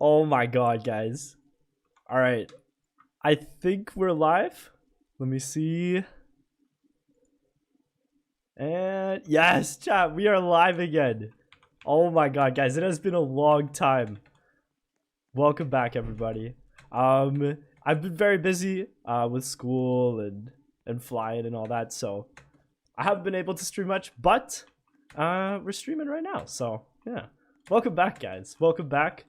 Oh my god, guys. All right. I think we're live. Let me see. And yes, chat, we are live again. Oh my god, guys, it has been a long time. Welcome back, everybody. I've been very busy with school and flying and all that, so I haven't been able to stream much, but we're streaming right now, so yeah. Welcome back, guys. Welcome back.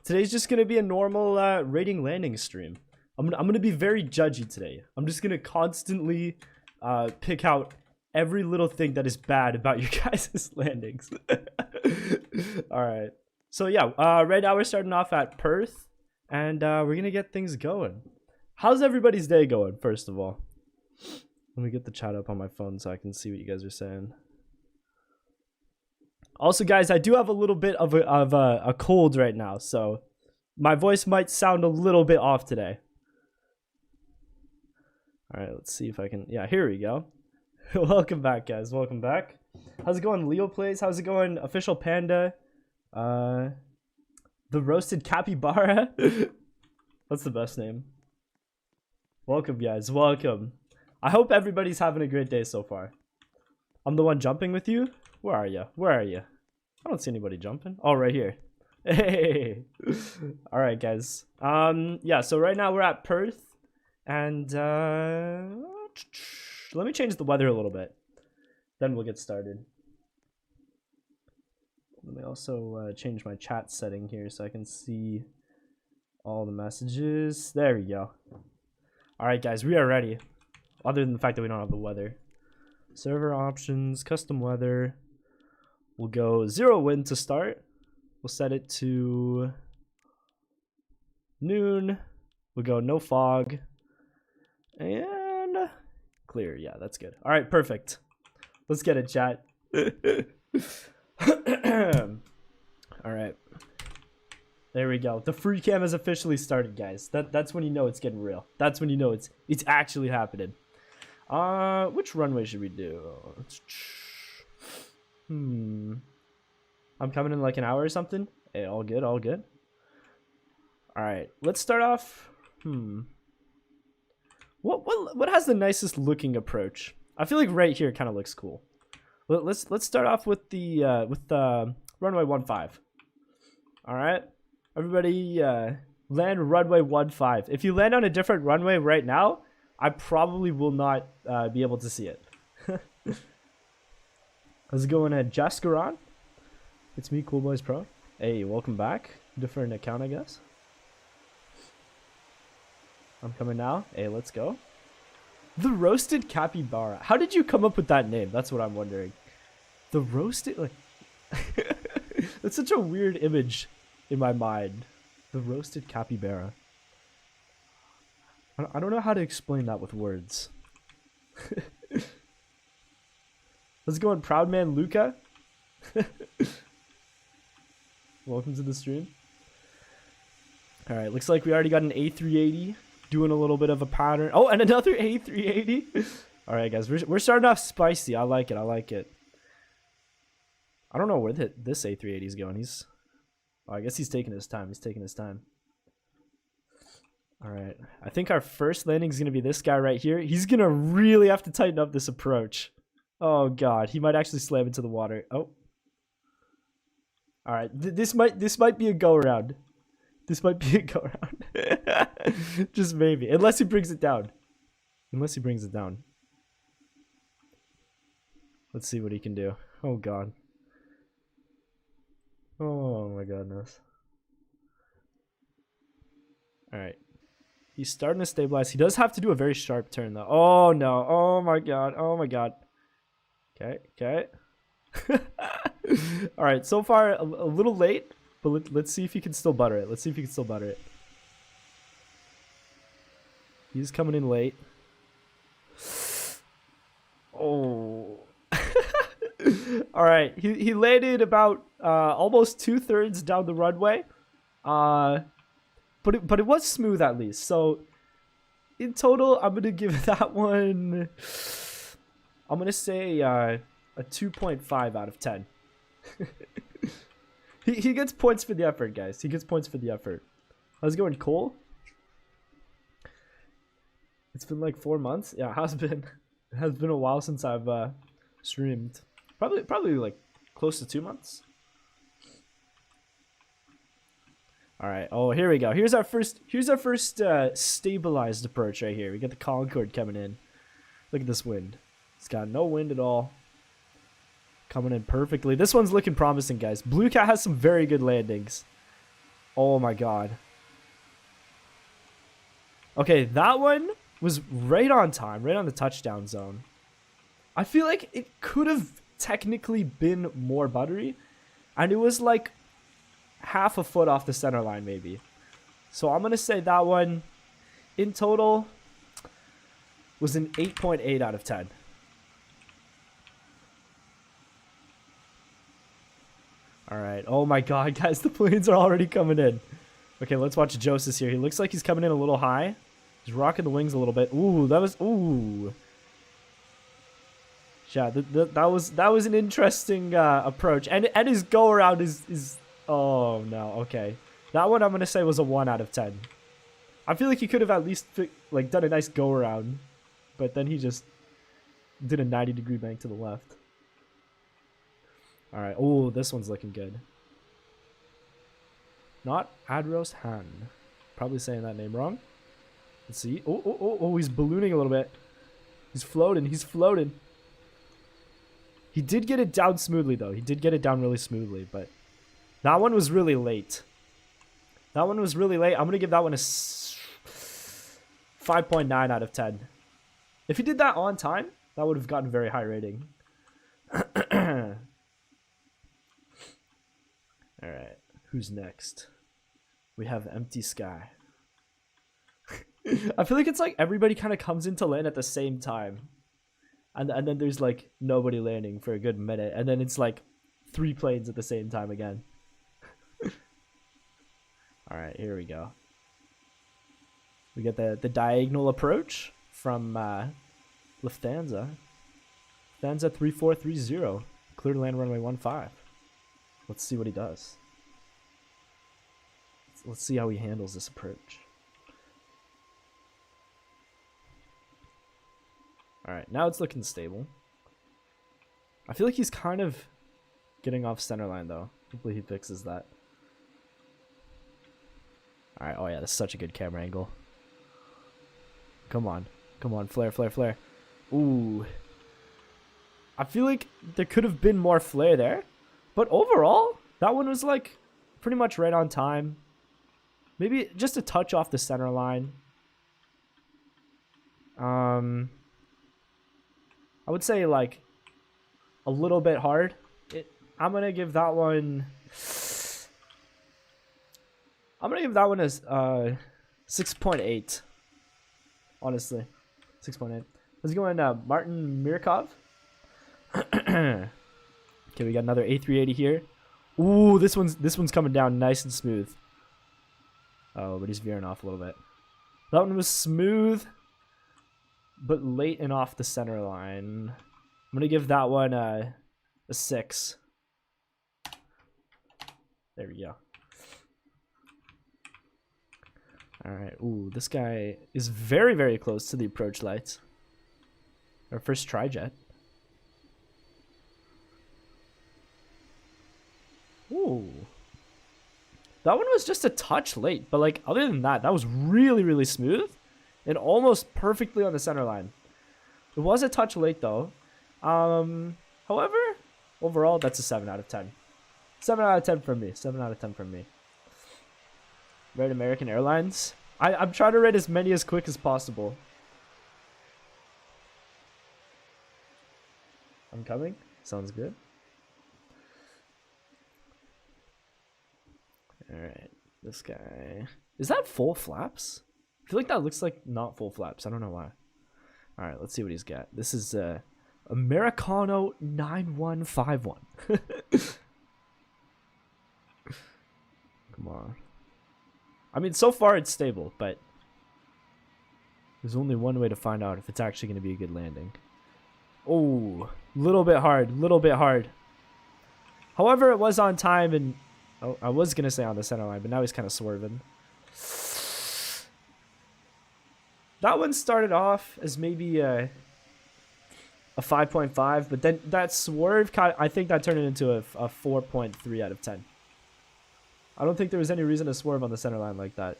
Today's just gonna be a normal rating landing stream. I'm gonna be very judgy today. I'm just gonna constantly pick out every little thing that is bad about you guys' landings. All right. So yeah, right now we're starting off at Perth, and we're gonna get things going. How's everybody's day going? First of all, let me get the chat up on my phone so I can see what you guys are saying. Also, guys, I do have a little bit of a cold right now, so my voice might sound a little bit off today. All right, let's see if I can. Yeah, here we go. Welcome back, guys. Welcome back. How's it going, Leo Plays? How's it going, Official Panda? The Roasted Capybara. That's the best name. Welcome, guys. Welcome. I hope everybody's having a great day so far. I'm the one jumping with you. Where are you? Where are you? I don't see anybody jumping. Oh, right here. Hey. All right, guys. Yeah. So right now we're at Perth, and let me change the weather a little bit. Then we'll get started. Let me also change my chat setting here so I can see all the messages. There we go. All right, guys, we are ready. Other than the fact that we don't have the weather. Server options, custom weather. We'll go 0 wind to start. We'll set it to noon. We'll go no fog. And clear. Yeah, that's good. All right, perfect. Let's get it, chat. All right. There we go. The free cam has officially started, guys. That's when you know it's getting real. That's when you know it's actually happening. Which runway should we do? I'm coming in like an hour or something. Hey, all good, all good. All right, let's start off. What has the nicest looking approach? I feel like right here kind of looks cool. Let's start off with the runway 15. All right, everybody, land runway 15. If you land on a different runway right now, I probably will not be able to see it. How's it going, Jaskaron? It's me, Cool Boys Pro. Hey, welcome back. Different account, I guess. I'm coming now. Hey, let's go. The Roasted Capybara. How did you come up with that name? That's what I'm wondering. The Roasted, like, that's such a weird image in my mind. The Roasted Capybara. I don't know how to explain that with words. Let's go on, Proud Man Luca. Welcome to the stream. All right, looks like we already got an A380 doing a little bit of a pattern. Oh, and another A380. All right, guys, we're starting off spicy. I like it. I like it. I don't know where this A380 is going. I guess he's taking his time. He's taking his time. All right, I think our first landing is going to be this guy right here. He's going to really have to tighten up this approach. Oh, God. He might actually slam into the water. Oh. All right, this might be a go-around. This might be a go-around. Just maybe. Unless he brings it down. Unless he brings it down. Let's see what he can do. Oh, God. Oh, my goodness. All right. He's starting to stabilize. He does have to do a very sharp turn, though. Oh, no. Oh, my God. Oh, my God. Okay. Okay. All right. So far, a little late, but let's see if he can still butter it. Let's see if he can still butter it. He's coming in late. Oh. All right. He landed about almost 2/3 down the runway. But it was smooth at least. So in total, I'm gonna give that one. I'm gonna say a 2.5 out of 10. He gets points for the effort, guys. He gets points for the effort. How's it going, Cole? It's been like 4 months. Yeah, it has been. It has been a while since I've streamed. Probably like close to 2 months. All right. Oh, here we go. Here's our first stabilized approach right here. We got the Concorde coming in. Look at this wind. It's got no wind at all. Coming in perfectly. This one's looking promising, guys. Blue Cat has some very good landings. Oh my god. Okay, that one was right on time, right on the touchdown zone. I feel like it could have technically been more buttery, and it was like half a foot off the center line maybe. So I'm gonna say that one in total was an 8.8 out of 10. All right. Oh my god, guys, the planes are already coming in. Okay, let's watch Joseph here. He looks like he's coming in a little high. He's rocking the wings a little bit. Ooh, that was yeah, that was an interesting approach. And his go around is oh no, okay. That one I'm gonna say was a 1 out of 10. I feel like he could have at least like done a nice go around, but then he just did a 90-degree bank to the left. All right. Oh, this one's looking good. Not Adros Han. Probably saying that name wrong. Let's see. Oh, he's ballooning a little bit. He's floating. He's floating. He did get it down smoothly, though. He did get it down really smoothly, but that one was really late. That one was really late. I'm going to give that one a 5.9 out of 10. If he did that on time, that would have gotten a very high rating. All right. Who's next? We have Empty Sky. I feel like it's like everybody kind of comes into land at the same time. And then there's like nobody landing for a good minute. And then it's like 3 planes at the same time again. All right, here we go. We get the diagonal approach from Lufthansa. Lufthansa 3430. Clear to land runway 15. Let's see what he does. Let's see how he handles this approach. Alright, now it's looking stable. I feel like he's kind of getting off center line, though. Hopefully he fixes that. Alright, oh yeah, that's such a good camera angle. Come on. Come on, flare, flare, flare. Ooh. I feel like there could have been more flare there. But overall, that one was like pretty much right on time. Maybe just a touch off the center line. I would say like a little bit hard. I'm gonna give that one. I'm gonna give that one as 6.8. Honestly, 6.8. Let's go in Martin Mirkov. Okay, we got another A380 here. Ooh, this one's coming down nice and smooth. Oh, but he's veering off a little bit. That one was smooth, but late and off the center line. I'm gonna give that one a 6. There we go. All right. Ooh, this guy is very, very close to the approach lights. Our first tri-jet. Ooh. That one was just a touch late, but like other than that, that was really, really smooth and almost perfectly on the center line. It was a touch late though. However, overall, that's a 7 out of 10. 7 out of 10 from me. 7 out of 10 from me. Rate American Airlines. I'm trying to rate as many as quick as possible. I'm coming. Sounds good. Alright, this guy. Is that full flaps? I feel like that looks like not full flaps. I don't know why. Alright, let's see what he's got. This is Americano 9151. Come on. I mean, so far it's stable, but there's only one way to find out if it's actually going to be a good landing. Oh, little bit hard, little bit hard. However, it was on time, and Oh, I was gonna say on the center line, but now he's kind of swerving. That one started off as maybe a 5.5, but then that swerve, I think that turned it into a 4.3 out of 10. I don't think there was any reason to swerve on the center line like that.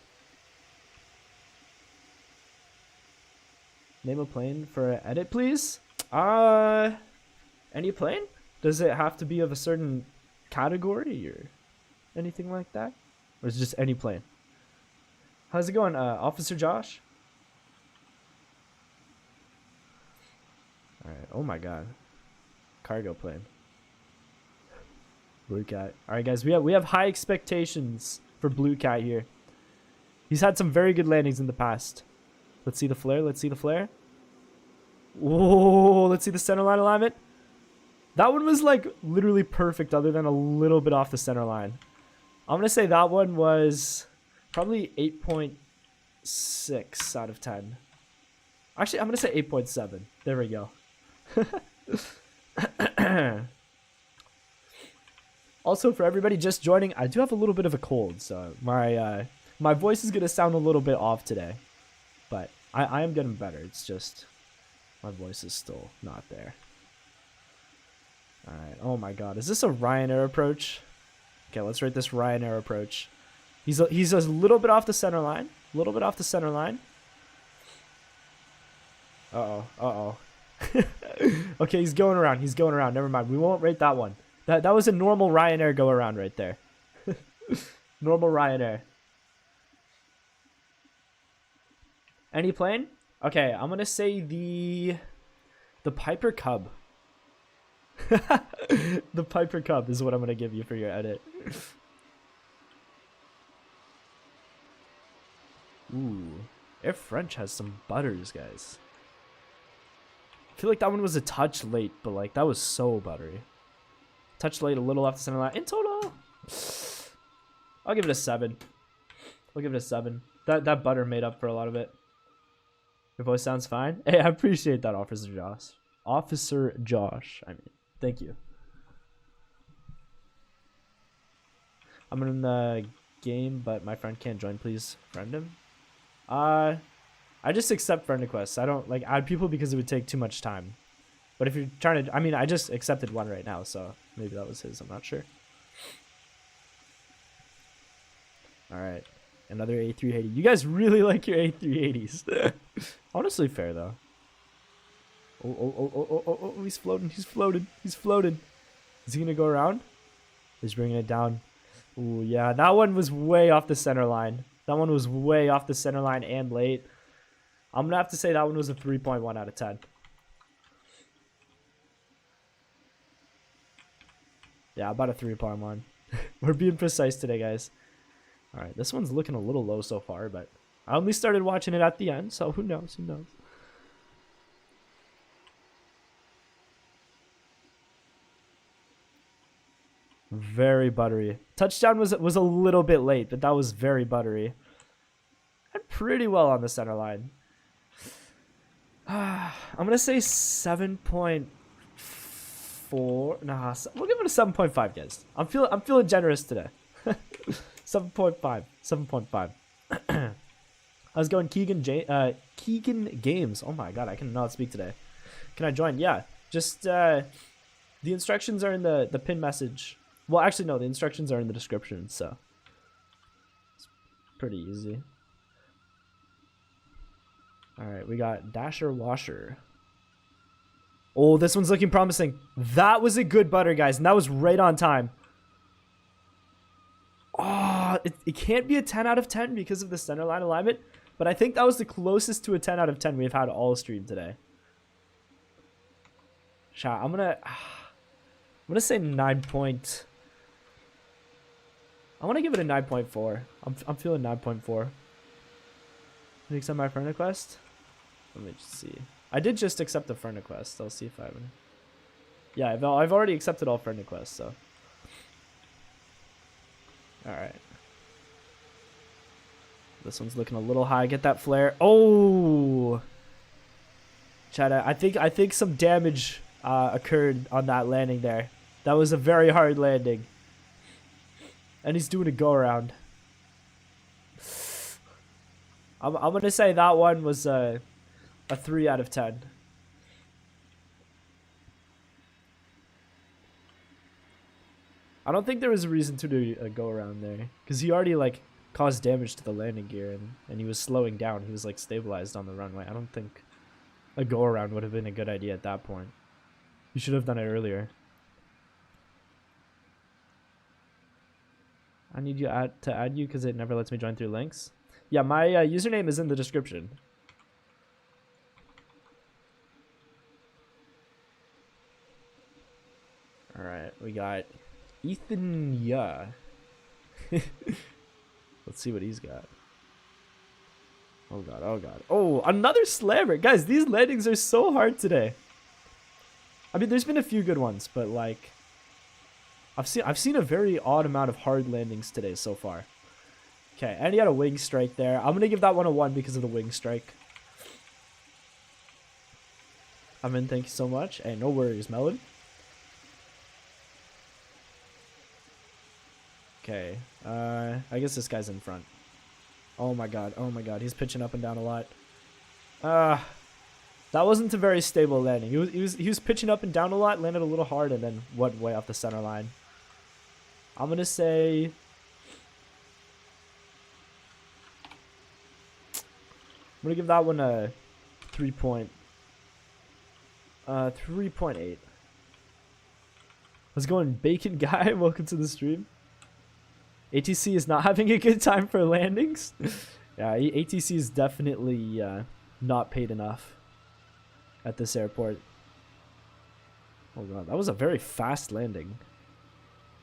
Name a plane for an edit, please. Any plane? Does it have to be of a certain category or anything like that? Or is it just any plane? How's it going, Officer Josh? Alright, oh my god. Cargo plane. Blue Cat. Alright guys, we have high expectations for Blue Cat here. He's had some very good landings in the past. Let's see the flare, let's see the flare. Whoa, let's see the center line alignment. That one was like literally perfect other than a little bit off the center line. I'm gonna say that one was probably 8.6 out of 10. Actually, I'm gonna say 8.7. There we go. Also, for everybody just joining, I do have a little bit of a cold, so my voice is gonna sound a little bit off today, but I am getting better. It's just my voice is still not there. All right. Oh my God, is this a Ryanair approach? Okay, let's rate this Ryanair approach. He's a little bit off the center line. A little bit off the center line. Uh-oh. Okay, he's going around. He's going around. Never mind. We won't rate that one. That was a normal Ryanair go around right there. Normal Ryanair. Any plane? Okay, I'm gonna say the Piper Cub. The Piper Cub is what I'm gonna give you for your edit. Ooh, Air French has some butters, guys. I feel like that one was a touch late, but like that was so buttery. Touch late, a little off the center line. In total, I'll give it a 7. I'll give it a 7. That butter made up for a lot of it. Your voice sounds fine. Hey, I appreciate that, Officer Josh. Officer Josh, I mean, thank you. I'm in the game, but my friend can't join. Please friend him. I just accept friend requests. I don't like add people because it would take too much time. But if you're trying to, I mean, I just accepted one right now, so maybe that was his. I'm not sure. All right, another A380. You guys really like your A380s. Honestly, fair though. Oh! He's floating. He's floated. He's floated. Is he gonna go around? He's bringing it down. Ooh, yeah, that one was way off the center line. That one was way off the center line and late. I'm gonna have to say that one was a 3.1 out of 10. Yeah, about a 3.1. We're being precise today, guys. All right, this one's looking a little low so far, but I only started watching it at the end, so who knows? Who knows? Very buttery. Touchdown was a little bit late, but that was very buttery. And pretty well on the center line. I'm gonna say 7.4. Nah, we'll give it a 7.5, guys. I'm feeling generous today. 7.5. 7.5. How's it going, Keegan Games? Oh my God, I cannot speak today. Can I join? Yeah. Just the instructions are in the pin message. Well, actually, no, the instructions are in the description, so it's pretty easy. All right, we got Dasher Washer. Oh, this one's looking promising. That was a good butter, guys, and that was right on time. Oh, it can't be a 10 out of 10 because of the center line alignment, but I think that was the closest to a 10 out of 10 we've had all stream today. Chat, I'm gonna say 9 point. I want to give it a 9.4. I'm feeling 9.4. Did you accept my friend request? Let me just see. I did just accept the friend request. I'll see if I haven't. Yeah, I've already accepted all friend requests, so. Alright. This one's looking a little high. Get that flare. Oh! Chat, I think some damage occurred on that landing there. That was a very hard landing. And he's doing a go around. I'm gonna say that one was a 3 out of 10. I don't think there was a reason to do a go around there, because he already like caused damage to the landing gear, and he was slowing down. He was like stabilized on the runway. I don't think a go around would have been a good idea at that point. You should have done it earlier. I need you to add you because it never lets me join through links. Yeah, my username is in the description. All right, we got Ethan. Yeah. Let's see what he's got. Oh god, oh god. Oh, another slammer. Guys, these landings are so hard today. I mean, there's been a few good ones, but like I've seen a very odd amount of hard landings today so far. Okay, and he had a wing strike there. I'm gonna give that one a 1 because of the wing strike. Amin, thank you so much. Hey, no worries, Melon. Okay, I guess this guy's in front. Oh my god, he's pitching up and down a lot. That wasn't a very stable landing. He was pitching up and down a lot, landed a little hard, and then went way off the center line. I'm gonna say... I'm gonna give that one a 3.8. How's it going, Bacon Guy? Welcome to the stream. ATC is not having a good time for landings. Yeah, ATC is definitely not paid enough at this airport. Oh god, that was a very fast landing.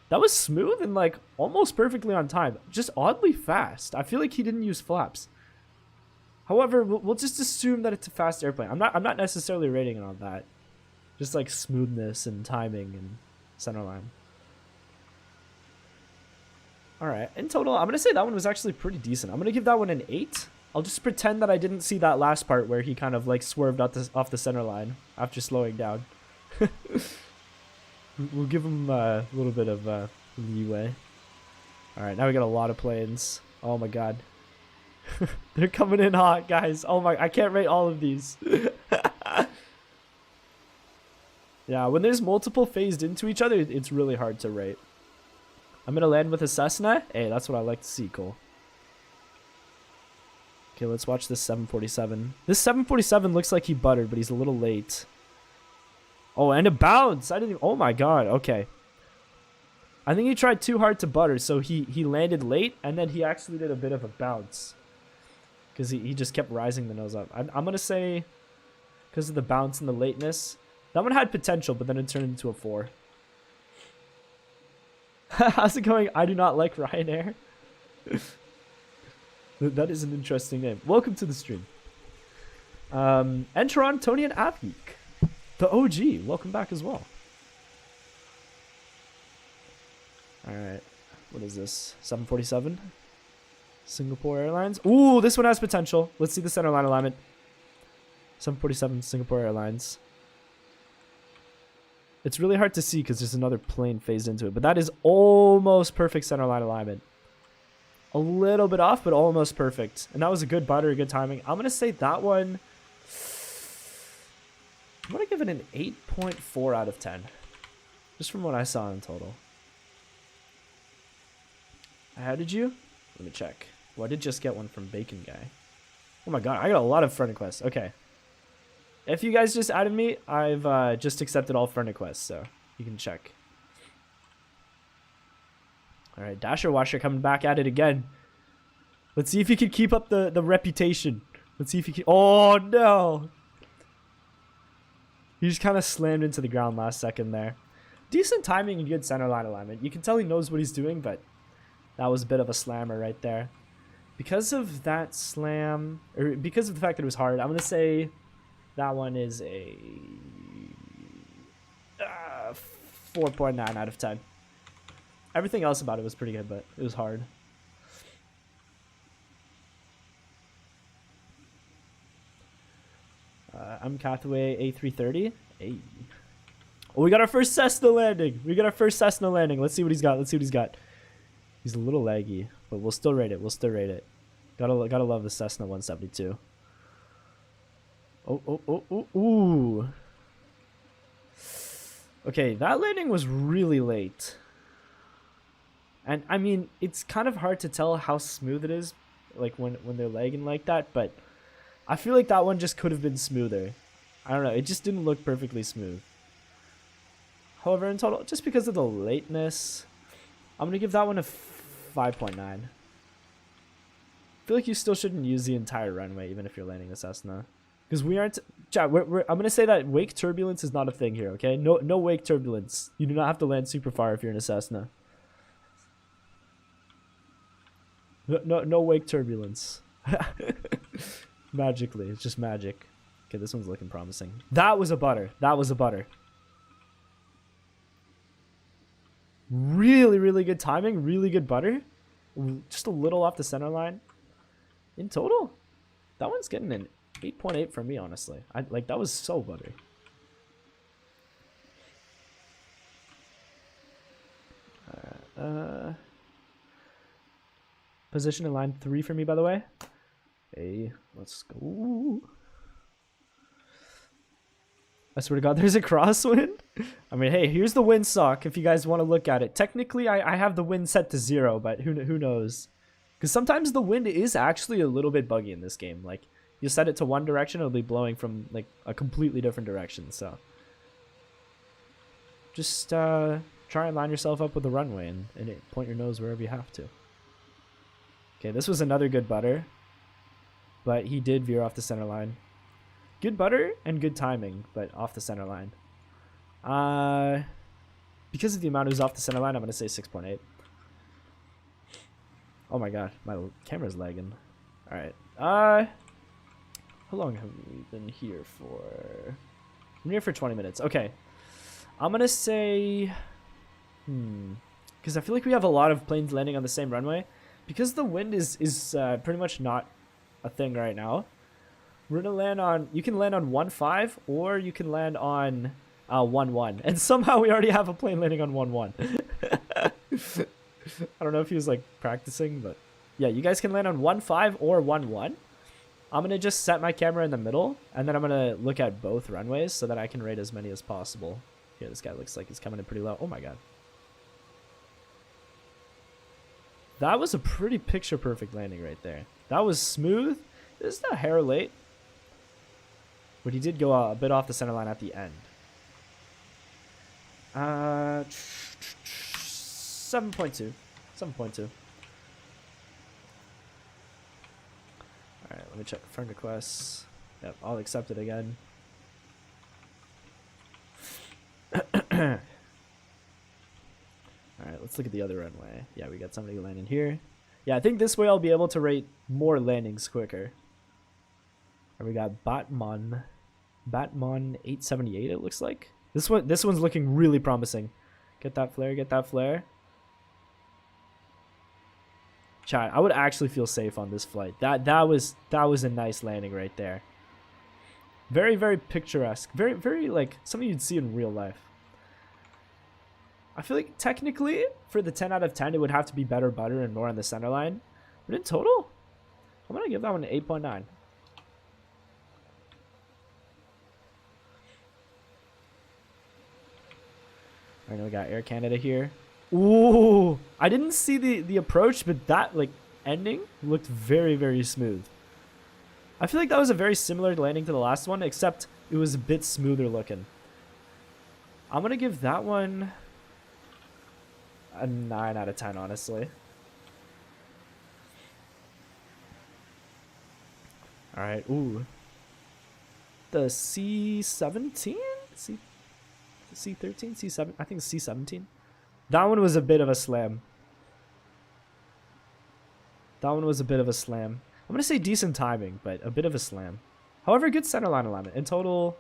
That was smooth and like almost perfectly on time. Just oddly fast. I feel like he didn't use flaps. However, we'll just assume that it's a fast airplane. I'm not necessarily rating it on that. Just like smoothness and timing and center line. Alright, in total, I'm going to say that one was actually pretty decent. I'm going to give that one an 8. I'll just pretend that I didn't see that last part where he kind of like swerved off the center line after slowing down. We'll give him a little bit of leeway. Alright, now we got a lot of planes. Oh my god. They're coming in hot, guys. Oh my, I can't rate all of these. Yeah, when there's multiple phased into each other, it's really hard to rate. I'm gonna land with a Cessna. Hey, that's what I like to see, Cole. Okay, let's watch this 747. This 747 looks like he buttered, but he's a little late. Oh, and a bounce! I didn't even... Oh my god, okay. I think he tried too hard to butter, so he landed late, and then he actually did a bit of a bounce. Because he just kept rising the nose up. I'm gonna say, because of the bounce and the lateness, that one had potential, but then it turned into a 4. How's it going? I do not like Ryanair. That is an interesting name. Welcome to the stream. Enter Antonian Abgeek. The OG. Welcome back as well. Alright. What is this? 747? Singapore Airlines? Ooh, this one has potential. Let's see the center line alignment. 747 Singapore Airlines. It's really hard to see because there's another plane phased into it. But that is almost perfect center line alignment. A little bit off, but almost perfect. And that was a good butter, good timing. I'm going to say that one... I'm going to give it an 8.4 out of 10. Just from what I saw in total. How did you? Let me check. Well, I did just get one from Bacon Guy. Oh my god, I got a lot of friend requests. Okay. If you guys just added me, I've just accepted all friend requests, so you can check. Alright, Dasher Washer coming back at it again. Let's see if he can keep up the reputation. Let's see if he can... Oh, no! He just kind of slammed into the ground last second there. Decent timing and good center line alignment. You can tell he knows what he's doing, but that was a bit of a slammer right there. Because of that slam, or because of the fact that it was hard, I'm going to say that one is a 4.9 out of 10. Everything else about it was pretty good, but it was hard. I'm Cathaway A330. Hey. Oh, we got our first Cessna landing. Let's see what he's got. He's a little laggy, but we'll still rate it. We'll still rate it. Gotta love the Cessna 172. Oh, ooh. Okay, that landing was really late. And I mean, it's kind of hard to tell how smooth it is, like when they're lagging like that, but I feel like that one just could have been smoother. I don't know, it just didn't look perfectly smooth. However, in total, just because of the lateness, I'm going to give that one a 5.9. I feel like you still shouldn't use the entire runway, even if you're landing a Cessna. Because we aren't... Chat, I'm going to say that wake turbulence is not a thing here, okay? No wake turbulence. You do not have to land super far if you're in a Cessna. No wake turbulence. Magically. It's just magic. Okay, this one's looking promising. That was a butter. That was a butter. Really, really good timing. Really good butter. Just a little off the center line. In total, that one's getting an 8.8 from me, honestly. Like, that was so buttery. Position in line 3 for me, by the way. Hey, let's go. I swear to God, there's a crosswind. I mean, hey, here's the windsock if you guys want to look at it. Technically, I have the wind set to 0, but who knows? Because sometimes the wind is actually a little bit buggy in this game. Like, you set it to one direction, it'll be blowing from, like, a completely different direction, so. Just, try and line yourself up with the runway and point your nose wherever you have to. Okay, this was another good butter. But he did veer off the center line. Good butter and good timing, but off the center line. Because of the amount who's off the center line, I'm going to say 6.8. Oh my god, my camera's lagging. Alright. How long have we been here for? I'm here for 20 minutes. Okay. I'm going to say... Because I feel like we have a lot of planes landing on the same runway. Because the wind is pretty much not a thing right now. We're gonna land on, you can land on 1.5 or you can land on 1.1, and somehow we already have a plane landing on 1.1. I don't know if he was like practicing, but yeah, you guys can land on 1.5 or 1.1. I'm gonna just set my camera in the middle, and then I'm gonna look at both runways so that I can rate as many as possible. Here, this guy looks like he's coming in pretty low. Oh my god. That was a pretty picture-perfect landing right there. That was smooth. Just a hair late. But he did go a bit off the center line at the end. 7.2. 7.2. Alright, let me check friend requests. Yep, I'll accept it again. Alright, let's look at the other runway. Yeah, we got somebody landing here. Yeah, I think this way I'll be able to rate more landings quicker. And we got Batman 878, it looks like. This one's looking really promising. Get that flare, get that flare. Chat, I would actually feel safe on this flight. That was a nice landing right there. Very, very picturesque. Very, very like something you'd see in real life. I feel like technically for the 10 out of 10 it would have to be better butter and more on the center line. But in total, I'm gonna give that one an 8.9. Alright, now we got Air Canada here. Ooh, I didn't see the approach, but that like ending looked very, very smooth. I feel like that was a very similar landing to the last one, except it was a bit smoother looking. I'm gonna give that one a 9 out of 10, honestly. Alright, ooh. The C-17? C-13? C-7? I think it's C-17. That one was a bit of a slam. That one was a bit of a slam. I'm going to say decent timing, but a bit of a slam. However, good centerline alignment. In total,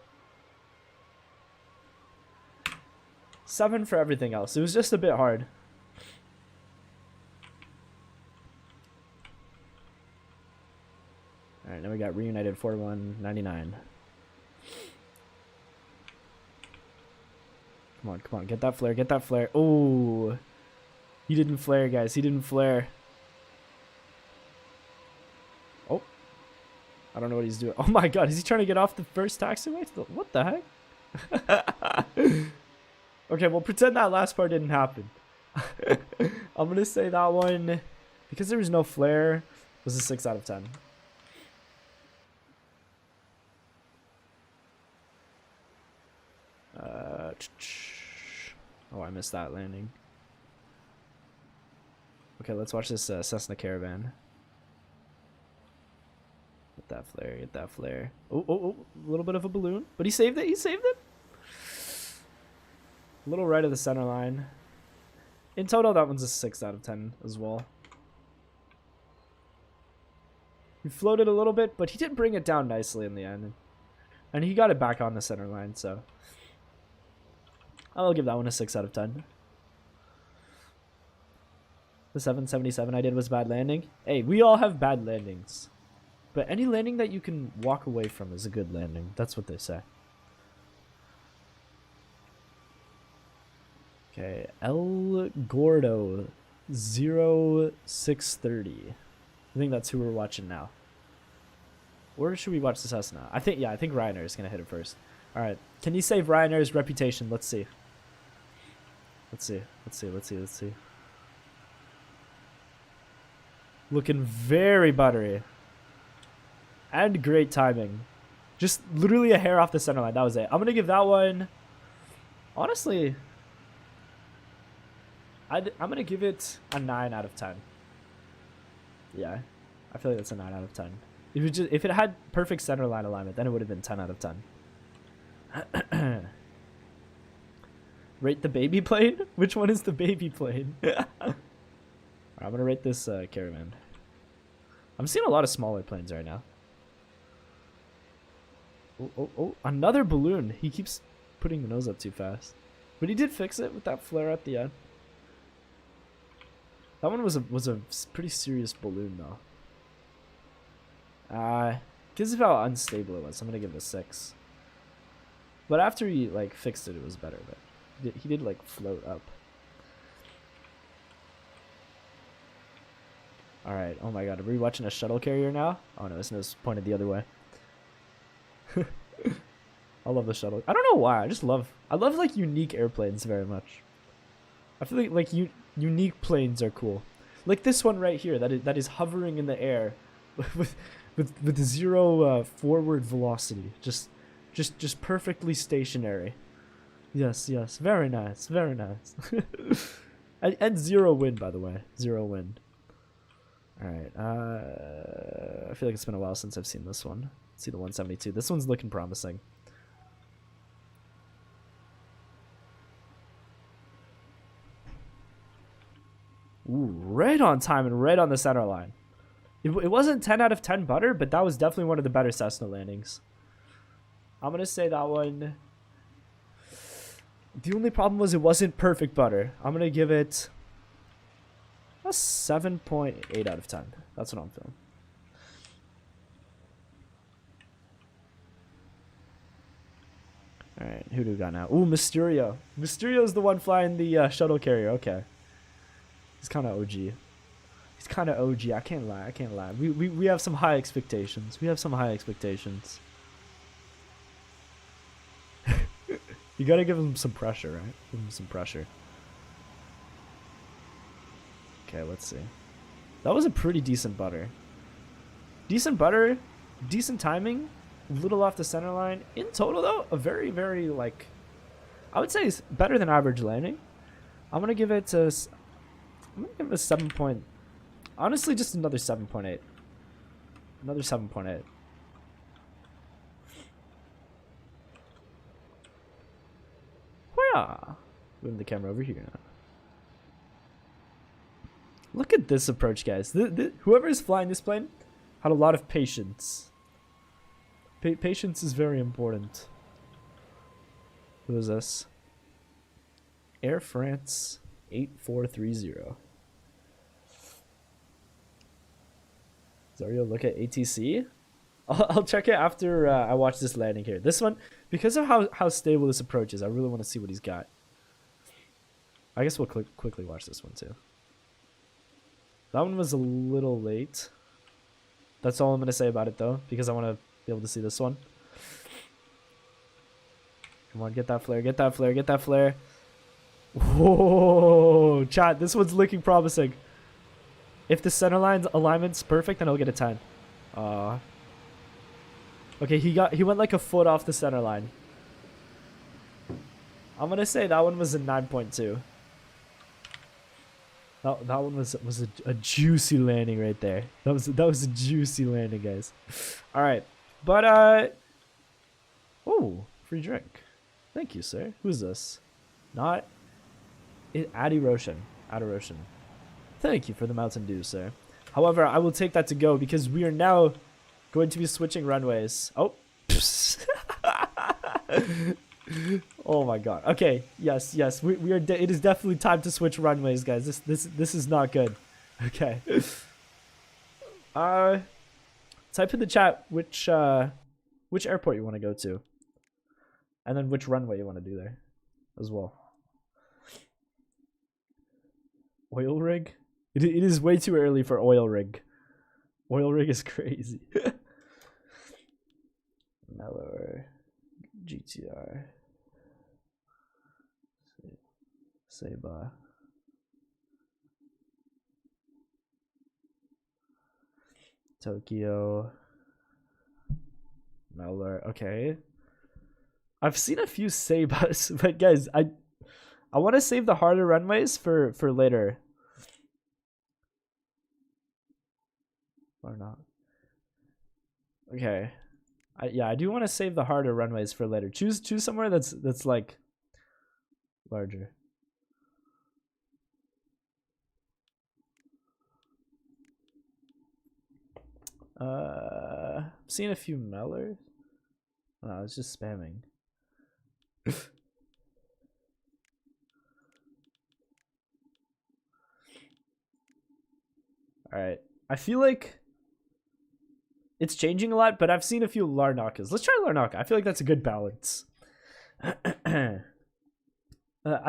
7 for everything else. It was just a bit hard. Alright, now we got Reunited 4199. Come on, get that flare, get that flare. Oh, He didn't flare, guys. He didn't flare. Oh. I don't know what he's doing. Oh my god, is he trying to get off the first taxiway? What the heck? Okay, well, pretend that last part didn't happen. I'm gonna say that one, because there was no flare, was a 6 out of 10. Oh, I missed that landing. Okay, let's watch this Cessna Caravan. Get that flare, get that flare. Oh, a little bit of a balloon, but he saved it, he saved it. A little right of the center line. In total, that one's a 6 out of 10 as well. He floated a little bit, but he did bring it down nicely in the end. And he got it back on the center line, so I'll give that one a 6 out of 10. The 777 I did was bad landing. Hey, we all have bad landings. But any landing that you can walk away from is a good landing. That's what they say. Okay, El Gordo 0630. I think that's who we're watching now. Or should we watch the Cessna? I think Ryanair is going to hit it first. Alright, can you save Ryanair's reputation? Let's see. Let's see. Looking very buttery. And great timing. Just literally a hair off the center line. That was it. I'm going to give that one... Honestly... I'm going to give it a 9 out of 10. Yeah. I feel like that's a 9 out of 10. If it had perfect center line alignment, then it would have been 10 out of 10. Rate the baby plane? Which one is the baby plane? Right, I'm going to rate this Caravan. I'm seeing a lot of smaller planes right now. Oh, another balloon. He keeps putting the nose up too fast. But he did fix it with that flare at the end. That one was a pretty serious balloon though. Because of how unstable it was, I'm gonna give it a 6. But after he like fixed it, it was better. But he did like float up. All right. Oh my god, are we watching a shuttle carrier now? Oh no, this nose pointed the other way. I love the shuttle. I don't know why. I love like unique airplanes very much. I feel like unique planes are cool. Like this one right here that is hovering in the air with 0 forward velocity. Just perfectly stationary. Yes. Very nice. Very nice. and 0 wind, by the way. 0 wind. All right. I feel like it's been a while since I've seen this one. Let's see the 172. This one's looking promising. Ooh, right on time and right on the center line. It wasn't 10 out of 10 butter, but that was definitely one of the better Cessna landings. I'm going to say that one. The only problem was it wasn't perfect butter. I'm going to give it a 7.8 out of 10. That's what I'm feeling. Alright, who do we got now? Ooh, Mysterio. Mysterio's the one flying the shuttle carrier. Okay. He's kind of OG. He's kind of OG. I can't lie. We have some high expectations. You gotta give him some pressure, right? Give him some pressure. Okay, let's see. That was a pretty decent butter. Decent butter, decent timing, a little off the center line. In total, though, a very, very, like, I would say it's better than average landing. I'm gonna give it a 7 point. Honestly, just another 7.8. Another 7.8. Hoo-yah! Moving the camera over here now. Look at this approach, guys. Whoever is flying this plane had a lot of patience. Patience is very important. Who is this? Air France 8430. Zario, look at ATC. I'll check it after I watch this landing here. This one, because of how stable this approach is, I really want to see what he's got. I guess we'll quickly watch this one too. That one was a little late. That's all I'm going to say about it, though, because I want to be able to see this one. Come on, get that flare, get that flare, get that flare. Whoa, chat, this one's looking promising. If the center line's alignment's perfect, then I'll get a 10. Okay, he went like a foot off the center line. I'm gonna say that one was a 9.2. That one was a juicy landing right there. That was a juicy landing, guys. All right, but oh, free drink. Thank you, sir. Who's this? Not Addy Roshan. Addy Roshan. Thank you for the Mountain Dew, sir. However, I will take that to go because we are now going to be switching runways. Oh. Oh my god. Okay. Yes. We are. It is definitely time to switch runways, guys. This is not good. Okay. Type in the chat which airport you want to go to, and then which runway you want to do there, as well. Oil rig. It is way too early for oil rig. Oil rig is crazy. Mellower. GTR. Seba. Tokyo. Mellower. Okay. I've seen a few Sebas, but guys, I want to save the harder runways for later. Or not. Okay. Yeah, I do want to save the harder runways for later. Choose somewhere that's like larger. Seen a few Mellors. No, it's just spamming. All right. I feel like it's changing a lot, but I've seen a few Larnacas. Let's try Larnaca. I feel like that's a good balance. I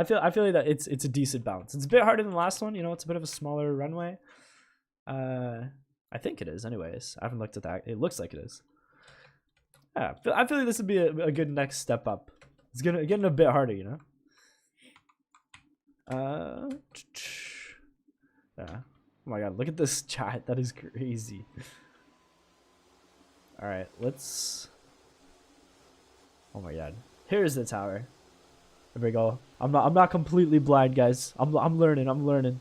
feel like that it's a decent balance. It's a bit harder than the last one. You know, it's a bit of a smaller runway. I think it is. Anyways, I haven't looked at that. It looks like it is. Yeah, I feel like this would be a good next step up. It's getting a bit harder, you know. Yeah. Oh my god, look at this chat. That is crazy. All right, let's. Oh my god, here's the tower. There we go. I'm not completely blind, guys. I'm learning.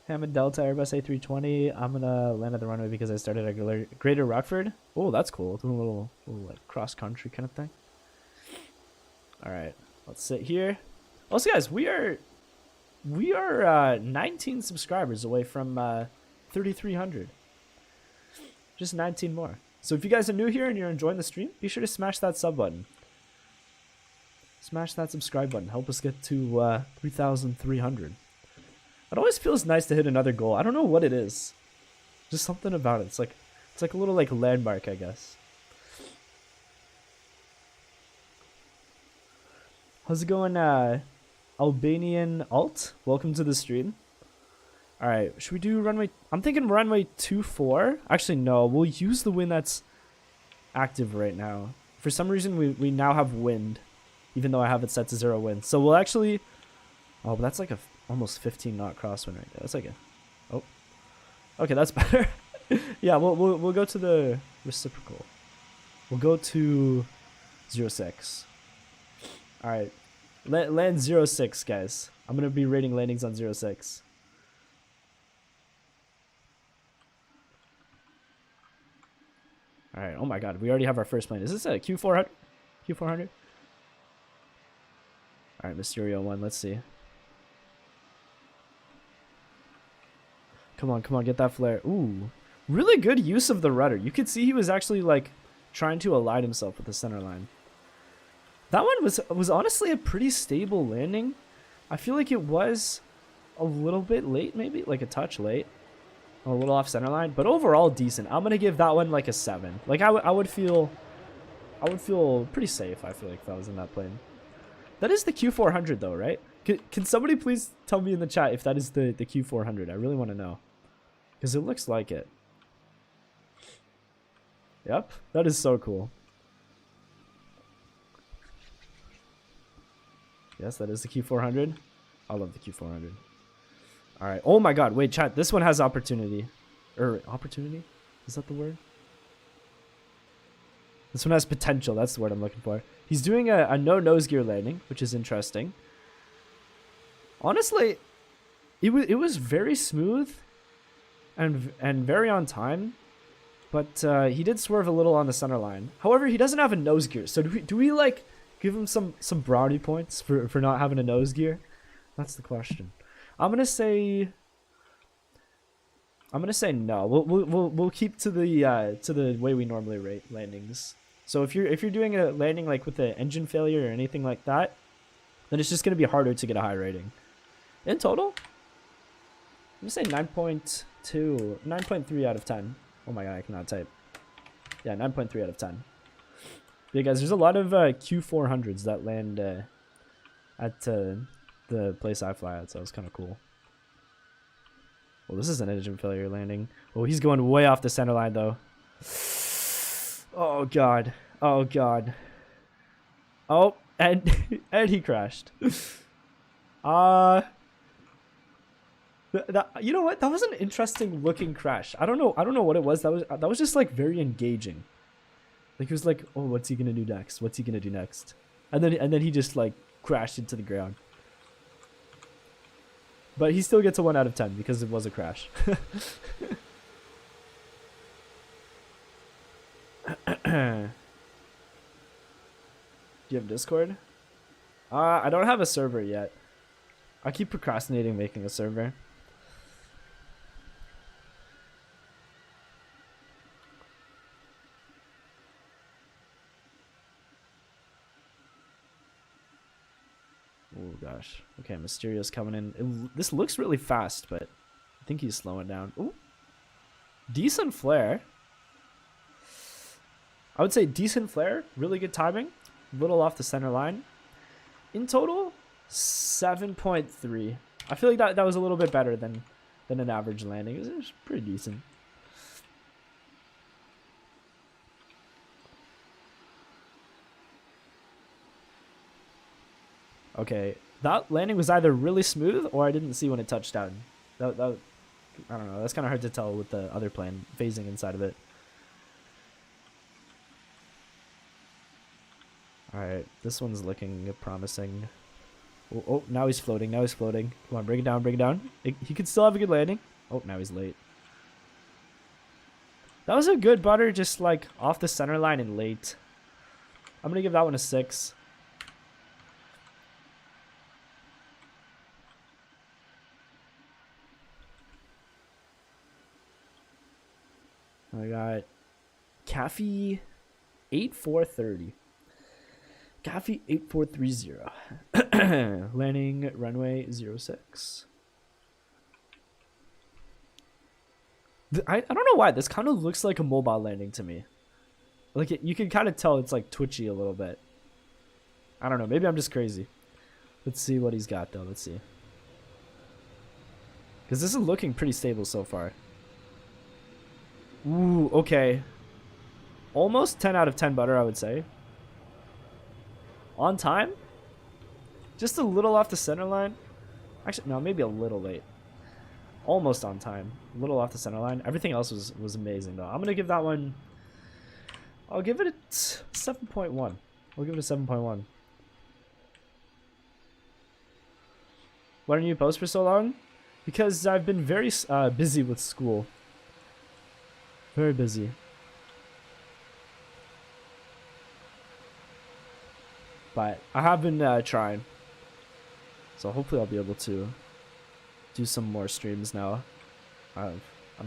Hammond Delta Airbus A320. I'm gonna land at the runway because I started at Greater Rockford. Oh, that's cool. Doing a little like cross country kind of thing. All right, let's sit here. Also, guys, we are 19 subscribers away from 3,300. Just 19 more. So if you guys are new here and you're enjoying the stream, be sure to smash that sub button. Smash that subscribe button. Help us get to 3,300. It always feels nice to hit another goal. I don't know what it is. Just something about it. It's like a little like landmark, I guess. How's it going, Albanian Alt? Welcome to the stream. All right, should we do runway? I'm thinking runway 24. Actually, no. We'll use the wind that's active right now. For some reason, we now have wind, even though I have it set to 0 wind. So we'll actually. Oh, but that's like a almost 15 knot crosswind right there. That's like a. Oh. Okay, that's better. Yeah, we'll go to the reciprocal. We'll go to 06. All right, land 06, guys. I'm gonna be rating landings on 06. All right. Oh my god, we already have our first plane. Is this a Q400? Q400? All right, Mysterio 1. Let's see. Come on, get that flare. Ooh, really good use of the rudder. You could see he was actually like trying to align himself with the center line. That one was honestly a pretty stable landing. I feel like it was a little bit late, maybe like a touch late, a little off center line, but overall decent. I'm gonna give that one like a 7. Like I would feel pretty safe. I feel like if I was in that plane. That is the Q400 though, right? Can somebody please tell me in the chat if that is the Q400? I really want to know. Because it looks like it. Yep, that is so cool. Yes, that is the Q400. I love the Q400. Alright, oh my god, wait, chat, this one has opportunity. Opportunity? Is that the word? This one has potential, that's the word I'm looking for. He's doing a no nose gear landing, which is interesting. Honestly, it was very smooth and very on time, but he did swerve a little on the center line. However, he doesn't have a nose gear, so do we like give him some brownie points for not having a nose gear? That's the question. I'm gonna say no. We'll keep to the way we normally rate landings. So if you're doing a landing like with an engine failure or anything like that, then it's just gonna be harder to get a high rating. In total, I'm gonna say 9.3 out of 10. Oh my god, I cannot type. Yeah, 9.3 out of 10. Yeah, guys, there's a lot of Q400s that land at the place I fly at, so it's kind of cool. Well, this is an engine failure landing. Oh, he's going way off the center line, though. Oh, God. Oh, God. Oh, and he crashed. You know what? That was an interesting looking crash. I don't know what it was. That was just like very engaging. Like he was like, oh, what's he gonna do next? What's he gonna do next? And then he just like crashed into the ground. But he still gets a 1 out of 10 because it was a crash. Do you have Discord? I don't have a server yet. I keep procrastinating making a server. Oh gosh. Okay, Mysterio's coming in. This looks really fast, but I think he's slowing down. Ooh. Decent flare. I would say decent flare. Really good timing. Little off the center line. In total, 7.3. I feel like that was a little bit better than an average landing. It was pretty decent. Okay, that landing was either really smooth or I didn't see when it touched down. That I don't know. That's kind of hard to tell with the other plane phasing inside of it. All right, this one's looking promising. Oh, now he's floating. Now he's floating. Come on, bring it down. Bring it down. He could still have a good landing. Oh, now he's late. That was a good butter, just like off the center line and late. I'm gonna give that one a 6. I got Caffey 8430. Caffey 8430. Landing runway 06. I don't know why. This kind of looks like a mobile landing to me. Like you can kind of tell it's like twitchy a little bit. I don't know. Maybe I'm just crazy. Let's see what he's got though. Let's see. Because this is looking pretty stable so far. Ooh, okay. Almost 10 out of 10 butter, I would say. On time? Just a little off the center line. Actually, no, maybe a little late. Almost on time. A little off the center line. Everything else was amazing, though. I'm going to give that one... I'll give it a 7.1. I'll give it a 7.1. Why didn't you post for so long? Because I've been very busy with school. Very busy. But I have been trying. So hopefully I'll be able to do some more streams now. I'm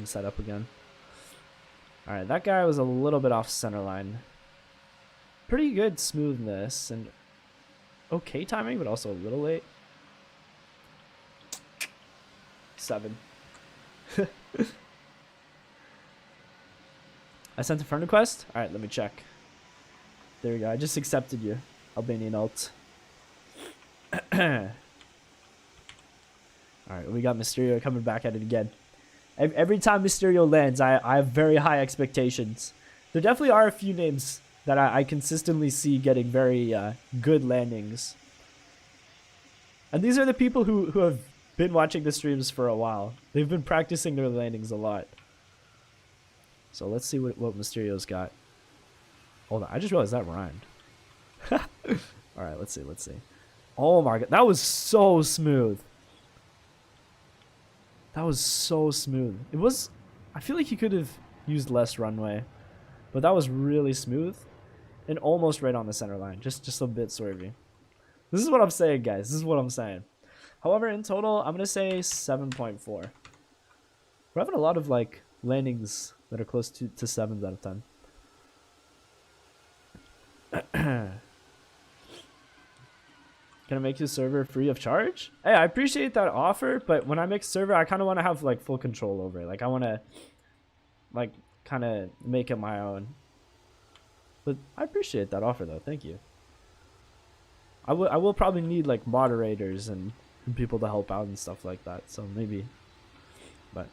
set up again. Alright, that guy was a little bit off center line. Pretty good smoothness and okay timing, but also a little late. 7. I sent a friend request? Alright, let me check. There we go. I just accepted you. Albanian alt. Alright, we got Mysterio coming back at it again. Every time Mysterio lands, I have very high expectations. There definitely are a few names that I consistently see getting very good landings. And these are the people who have been watching the streams for a while. They've been practicing their landings a lot. So let's see what Mysterio's got. Hold on, I just realized that rhymed. Alright, let's see. Oh my god, that was so smooth. That was so smooth. It was... I feel like he could have used less runway. But that was really smooth. And almost right on the center line. Just a bit swervy. This is what I'm saying, guys. This is what I'm saying. However, in total, I'm going to say 7.4. We're having a lot of, like, landings that are close to 7s out of 10. Can I make your server free of charge? Hey, I appreciate that offer, but when I make a server, I kind of want to have, like, full control over it. Like, I want to, like, kind of make it my own. But I appreciate that offer, though. Thank you. I will probably need, like, moderators and people to help out and stuff like that. So maybe. But,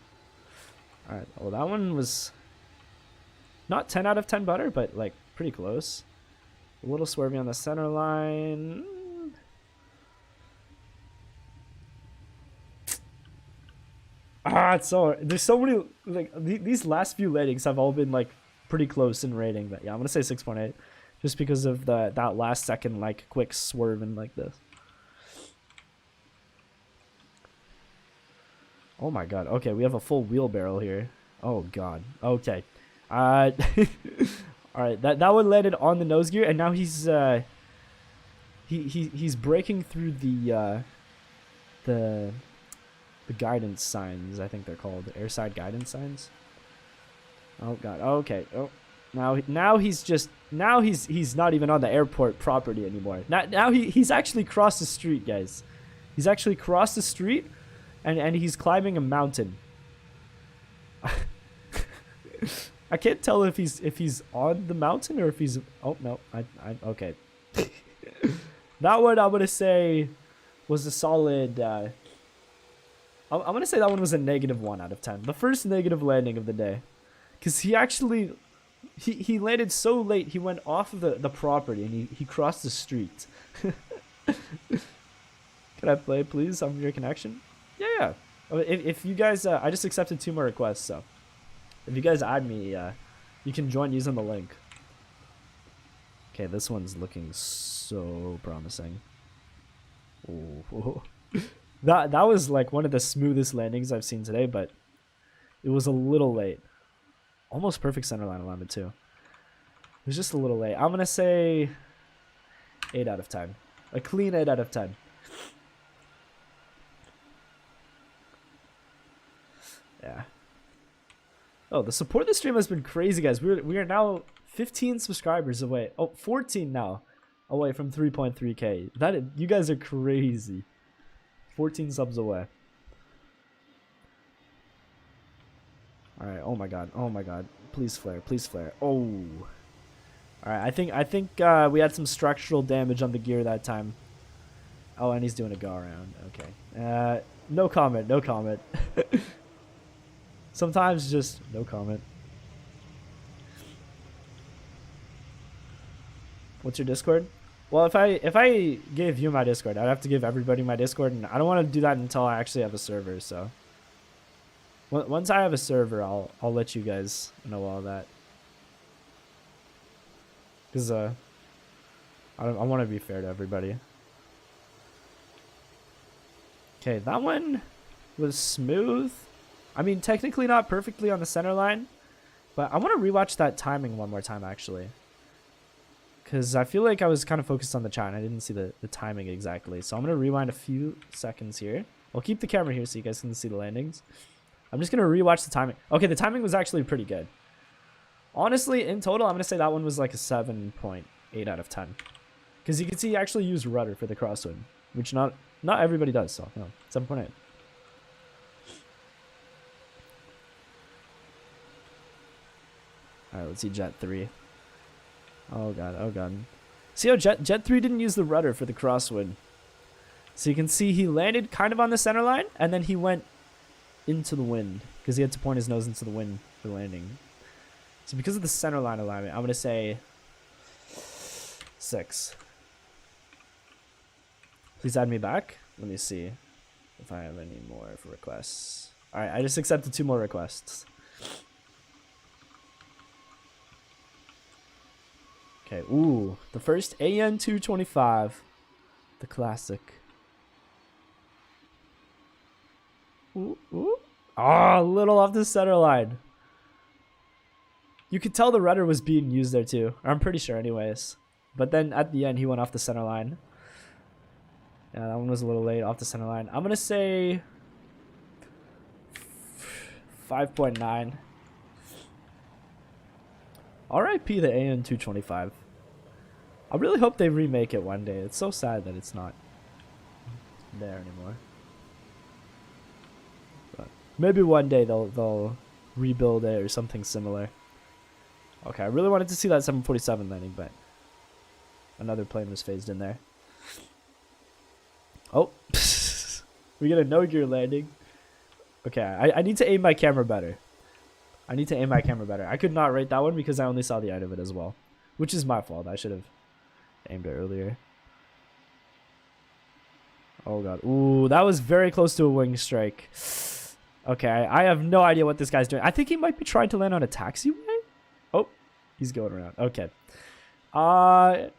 alright. Well, that one was not 10 out of 10 butter, but, like, pretty close. A little swervy on the center line. It's so... There's so many... Like, these last few landings have all been, like, pretty close in rating. But, yeah, I'm going to say 6.8. Just because of that last second, like, quick swerving like this. Oh, my God. Okay, we have a full wheelbarrow here. Oh, God. Okay. Alright, that one landed on the nose gear. And now he's breaking through the guidance signs, I think they're called. Airside guidance signs. Oh god. Okay. Oh. Now he's not even on the airport property anymore. Now he's actually crossed the street, guys. He's actually crossed the street and he's climbing a mountain. I can't tell if he's on the mountain or if he's... Oh no. Okay. That one I'm gonna say was a solid I'm going to say that one was a -1 out of 10. The first negative landing of the day. Because he actually... He landed so late, he went off of the property and he crossed the street. Can I play, please, on your connection? Yeah. If you guys... I just accepted 2 more requests, so... If you guys add me, you can join using the link. Okay, this one's looking so promising. Oh. That was like one of the smoothest landings I've seen today, but it was a little late. Almost perfect centerline alignment too. It was just a little late. I'm gonna say 8 out of 10. A clean 8 out of 10. Yeah. Oh, the support of the stream has been crazy, guys. We are now 15 subscribers away. Oh, 14 now away from 3.3k. You guys are crazy. 14 subs away. Alright, oh my god. Please flare, please flare. Oh. Alright, I think we had some structural damage on the gear that time. Oh, and he's doing a go around. Okay. No comment. Sometimes just no comment. What's your Discord? Well, if I gave you my Discord, I'd have to give everybody my Discord, and I don't want to do that until I actually have a server. So once I have a server, I'll let you guys know all that. Cause I want to be fair to everybody. Okay, that one was smooth. I mean, technically not perfectly on the center line, but I want to rewatch that timing one more time actually. Because I feel like I was kind of focused on the chat and I didn't see the timing exactly. So I'm going to rewind a few seconds here. I'll keep the camera here so you guys can see the landings. I'm just going to rewatch the timing. Okay, the timing was actually pretty good. Honestly, in total, I'm going to say that one was like a 7.8 out of 10. Because you can see he actually used rudder for the crosswind. Which not everybody does, so no, 7.8. Alright, let's see Jet 3. Oh god. See how Jet 3 didn't use the rudder for the crosswind. So you can see he landed kind of on the center line, and then he went into the wind because he had to point his nose into the wind for landing. So because of the center line alignment, I'm going to say 6. Please add me back. Let me see if I have any more for requests. All right, I just accepted 2 more requests. Okay, ooh, the first AN225, the classic. Ooh, ooh. Ah, a little off the center line. You could tell the rudder was being used there too. I'm pretty sure anyways. But then at the end, he went off the center line. Yeah, that one was a little late off the center line. I'm going to say 5.9. R.I.P. the AN225. I really hope they remake it one day. It's so sad that it's not there anymore. But maybe one day they'll rebuild it or something similar. Okay, I really wanted to see that 747 landing, but another plane was phased in there. Oh, we get a no-gear landing. Okay, I need to aim my camera better. I could not rate that one because I only saw the end of it as well, which is my fault. I should have aimed it earlier. Oh god. Ooh, that was very close to a wing strike. Okay, I have no idea what this guy's doing. I think he might be trying to land on a taxiway. Oh, he's going around. Okay. I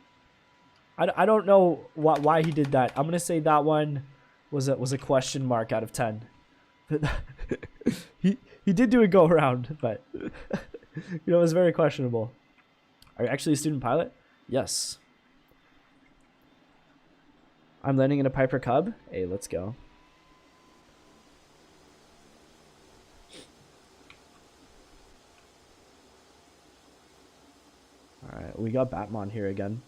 don't know why he did that. I'm gonna say that one was a question mark out of 10. he did do a go around, but you know, it was very questionable. Are you actually a student pilot? Yes. I'm landing in a Piper Cub. Hey, let's go. All right, we got Batman here again.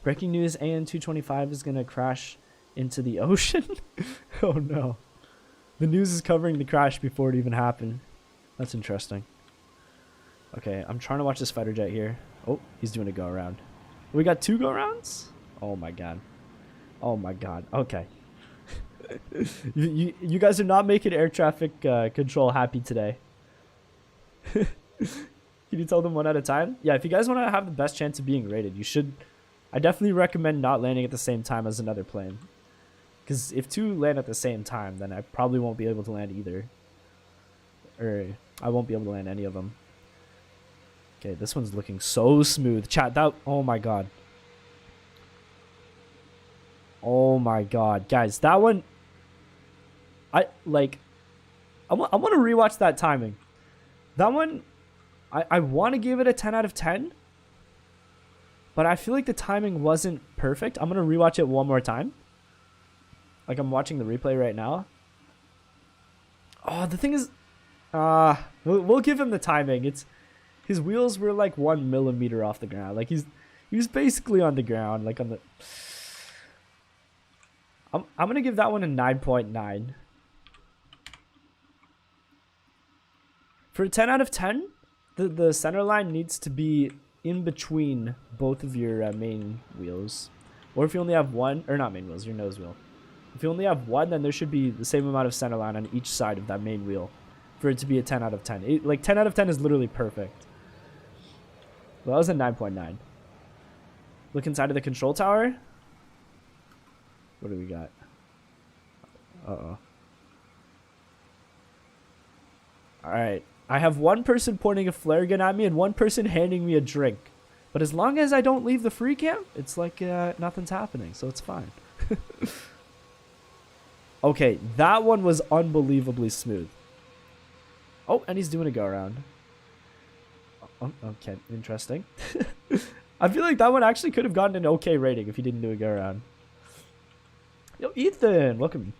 Breaking news: AN225 is gonna crash into the ocean. Oh no. The news is covering the crash before it even happened. That's interesting. Okay, I'm trying to watch this fighter jet here. Oh, he's doing a go around. We got 2 go rounds? Oh my god. Oh my god. Okay. you guys are not making air traffic control happy today. Can you tell them one at a time? Yeah, if you guys want to have the best chance of being rated, you should. I definitely recommend not landing at the same time as another plane. Because if 2 land at the same time, then I probably won't be able to land either. Or I won't be able to land any of them. Okay, this one's looking so smooth. Chat, that... Oh my god. Oh my god. Guys, that one... I want to rewatch that timing. That one... I want to give it a 10 out of 10. But I feel like the timing wasn't perfect. I'm going to rewatch it one more time. Like I'm watching the replay right now. Oh, the thing is... we'll give him the timing. It's... His wheels were like 1 millimeter off the ground. Like he was basically on the ground. Like on the... I'm going to give that one a 9.9. For a 10 out of 10, the center line needs to be in between both of your main wheels. Or if you only have one, or not main wheels, your nose wheel. If you only have one, then there should be the same amount of center line on each side of that main wheel for it to be a 10 out of 10. Like 10 out of 10 is literally perfect. Well, that was a 9.9. Look inside of the control tower. What do we got? Uh-oh. Alright. I have one person pointing a flare gun at me and one person handing me a drink. But as long as I don't leave the free camp, it's like nothing's happening, so it's fine. Okay, that one was unbelievably smooth. Oh, and he's doing a go around. Oh, okay, interesting. I feel like that one actually could have gotten an okay rating if he didn't do a go around. Yo, Ethan, welcome.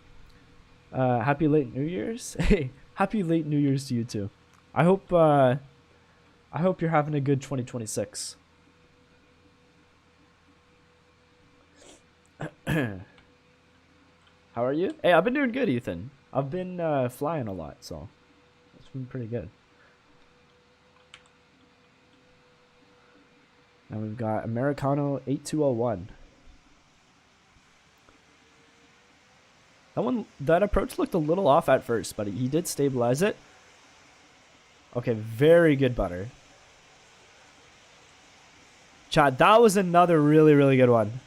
Happy late New Year's. Hey, happy late New Year's to you too. I hope you're having a good 2026. How are you? Hey, I've been doing good, Ethan. I've been flying a lot, so it's been pretty good. Now we've got Americano 8201. That approach looked a little off at first, but he did stabilize it. Okay, very good butter. Chat, that was another really, really good one.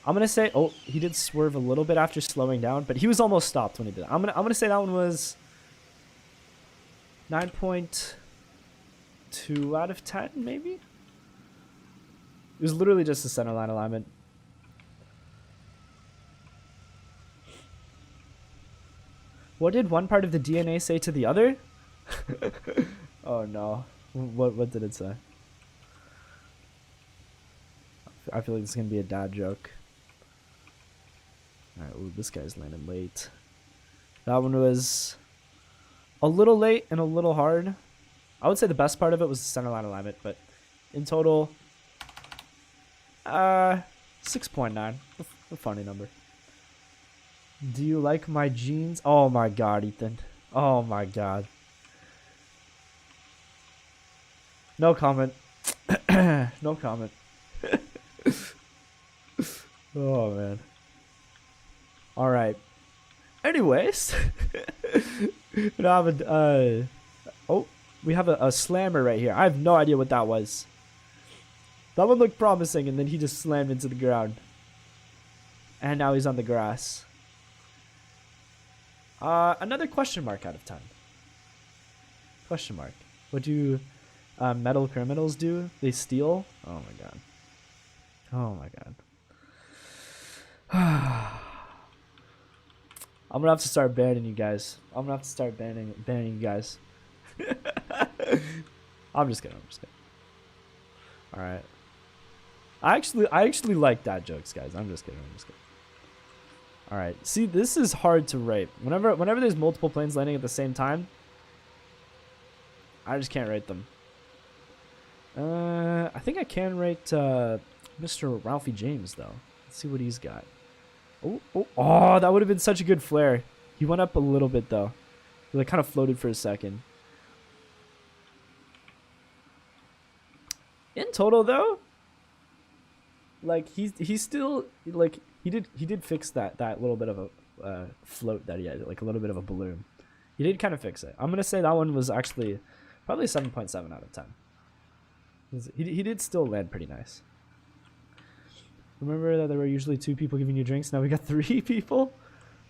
I'm gonna say, oh, he did swerve a little bit after slowing down, but he was almost stopped when he did it. I'm gonna say that one was 9.2 out of 10, maybe? It was literally just a center line alignment. What did one part of the DNA say to the other? Oh no. What did it say? I feel like this is gonna be a dad joke. Alright, ooh, this guy's landing late. That one was a little late and a little hard. I would say the best part of it was the center line alignment, but in total, 6.9. A funny number. Do you like my jeans? Oh my god, Ethan. Oh my god. No comment. No comment. Oh man. All right. Anyways, we have we have a slammer right here. I have no idea what that was. That one looked promising, and then he just slammed into the ground. And now he's on the grass. Another question mark out of 10. Question mark. What do metal criminals do? They steal? Oh my god. Oh my god. I'm gonna have to start banning you guys. I'm gonna have to start banning you guys. I'm just kidding. All right. I actually like dad jokes, guys. I'm just kidding. All right. See, this is hard to rate. Whenever there's multiple planes landing at the same time, I just can't rate them. I think I can rate Mr. Ralphie James though. Let's see what he's got. Oh, that would have been such a good flare. He went up a little bit though. He like kind of floated for a second. In total though, like he's still like he did fix that little bit of a float that he had, like a little bit of a balloon. He did kind of fix it. I'm gonna say that one was actually probably 7.7 out of 10. He did still land pretty nice. Remember that there were usually 2 people giving you drinks. Now we got 3 people.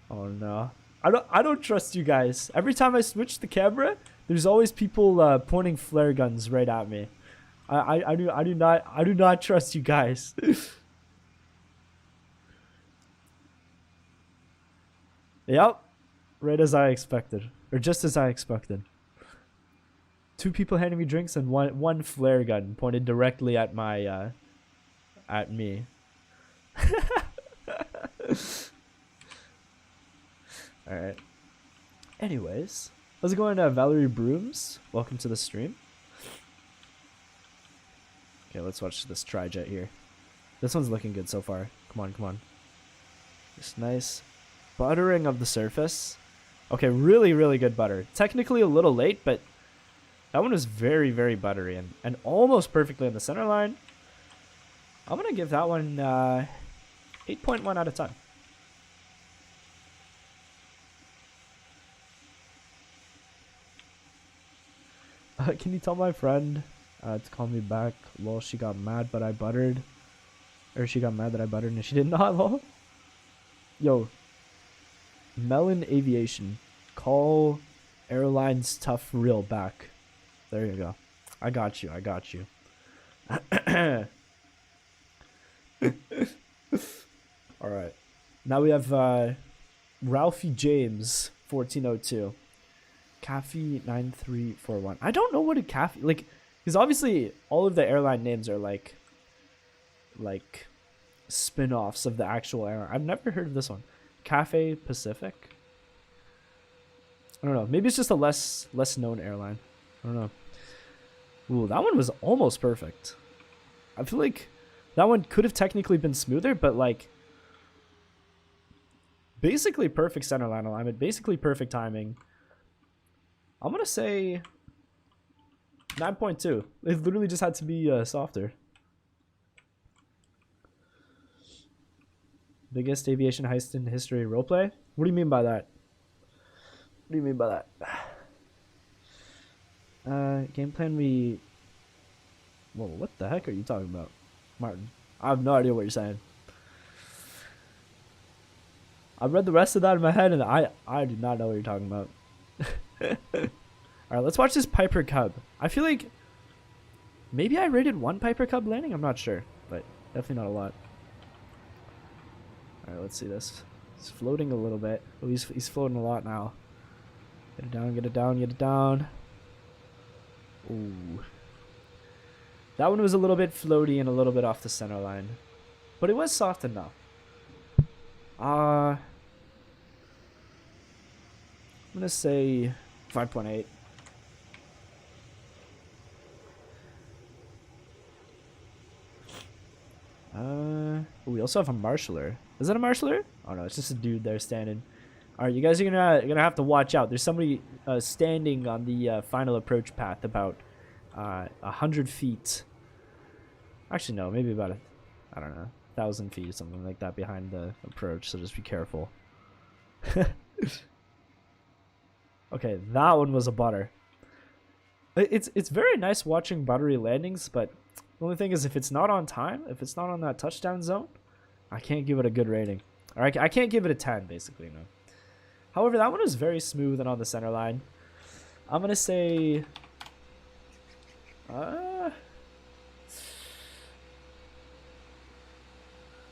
Oh no, I don't trust you guys. Every time I switch the camera, there's always people pointing flare guns right at me. I do not trust you guys. Yep, right as I expected, or just as I expected. 2 people handing me drinks and one flare gun pointed directly at my at me. All right. Anyways, how's it going, Valerie Brooms? Welcome to the stream. Okay, let's watch this tri-jet here. This one's looking good so far. Come on. Just nice buttering of the surface. Okay, really good butter. Technically a little late, but that one was very buttery and almost perfectly on the center line. I'm gonna give that one 8.1 out of 10. Can you tell my friend to call me back? Lol, she got mad, but I buttered. Or she got mad that I buttered and she did not, lol. Yo. Melon Aviation. Call Airlines Tough Real back. There you go. I got you. Alright. Now we have Ralphie James 1402. Cafe 9341. I don't know what a cafe like, because obviously all of the airline names are like spin-offs of the actual airline. I've never heard of this one. Cafe Pacific. I don't know. Maybe it's just a less known airline. I don't know. Ooh, that one was almost perfect. I feel like that one could have technically been smoother, but like basically perfect center line alignment, basically perfect timing. I'm gonna say 9.2. It literally just had to be softer. Biggest aviation heist in history roleplay? What do you mean by that? What do you mean by that? Game plan we... Whoa, what the heck are you talking about, Martin? I have no idea what you're saying. I read the rest of that in my head and I do not know what you're talking about. Alright, let's watch this Piper Cub. I feel like maybe I rated one Piper Cub landing? I'm not sure, but definitely not a lot. Alright, let's see this. He's floating a little bit. Oh, he's floating a lot now. Get it down, get it down, get it down. Ooh. That one was a little bit floaty and a little bit off the center line. But it was soft enough. I'm gonna say 5.8. We also have a marshaller. Is that a marshaller? Oh no, it's just a dude there standing. All right, you guys are gonna have to watch out. There's somebody standing on the final approach path about 100 feet. Actually, no, maybe about I don't know, 1,000 feet or something like that behind the approach. So just be careful. Okay, that one was a butter. It's very nice watching buttery landings, but the only thing is if it's not on time, if it's not on that touchdown zone, I can't give it a good rating. Or I can't give it a 10, basically, no. However, that one was very smooth and on the center line. I'm going to say... out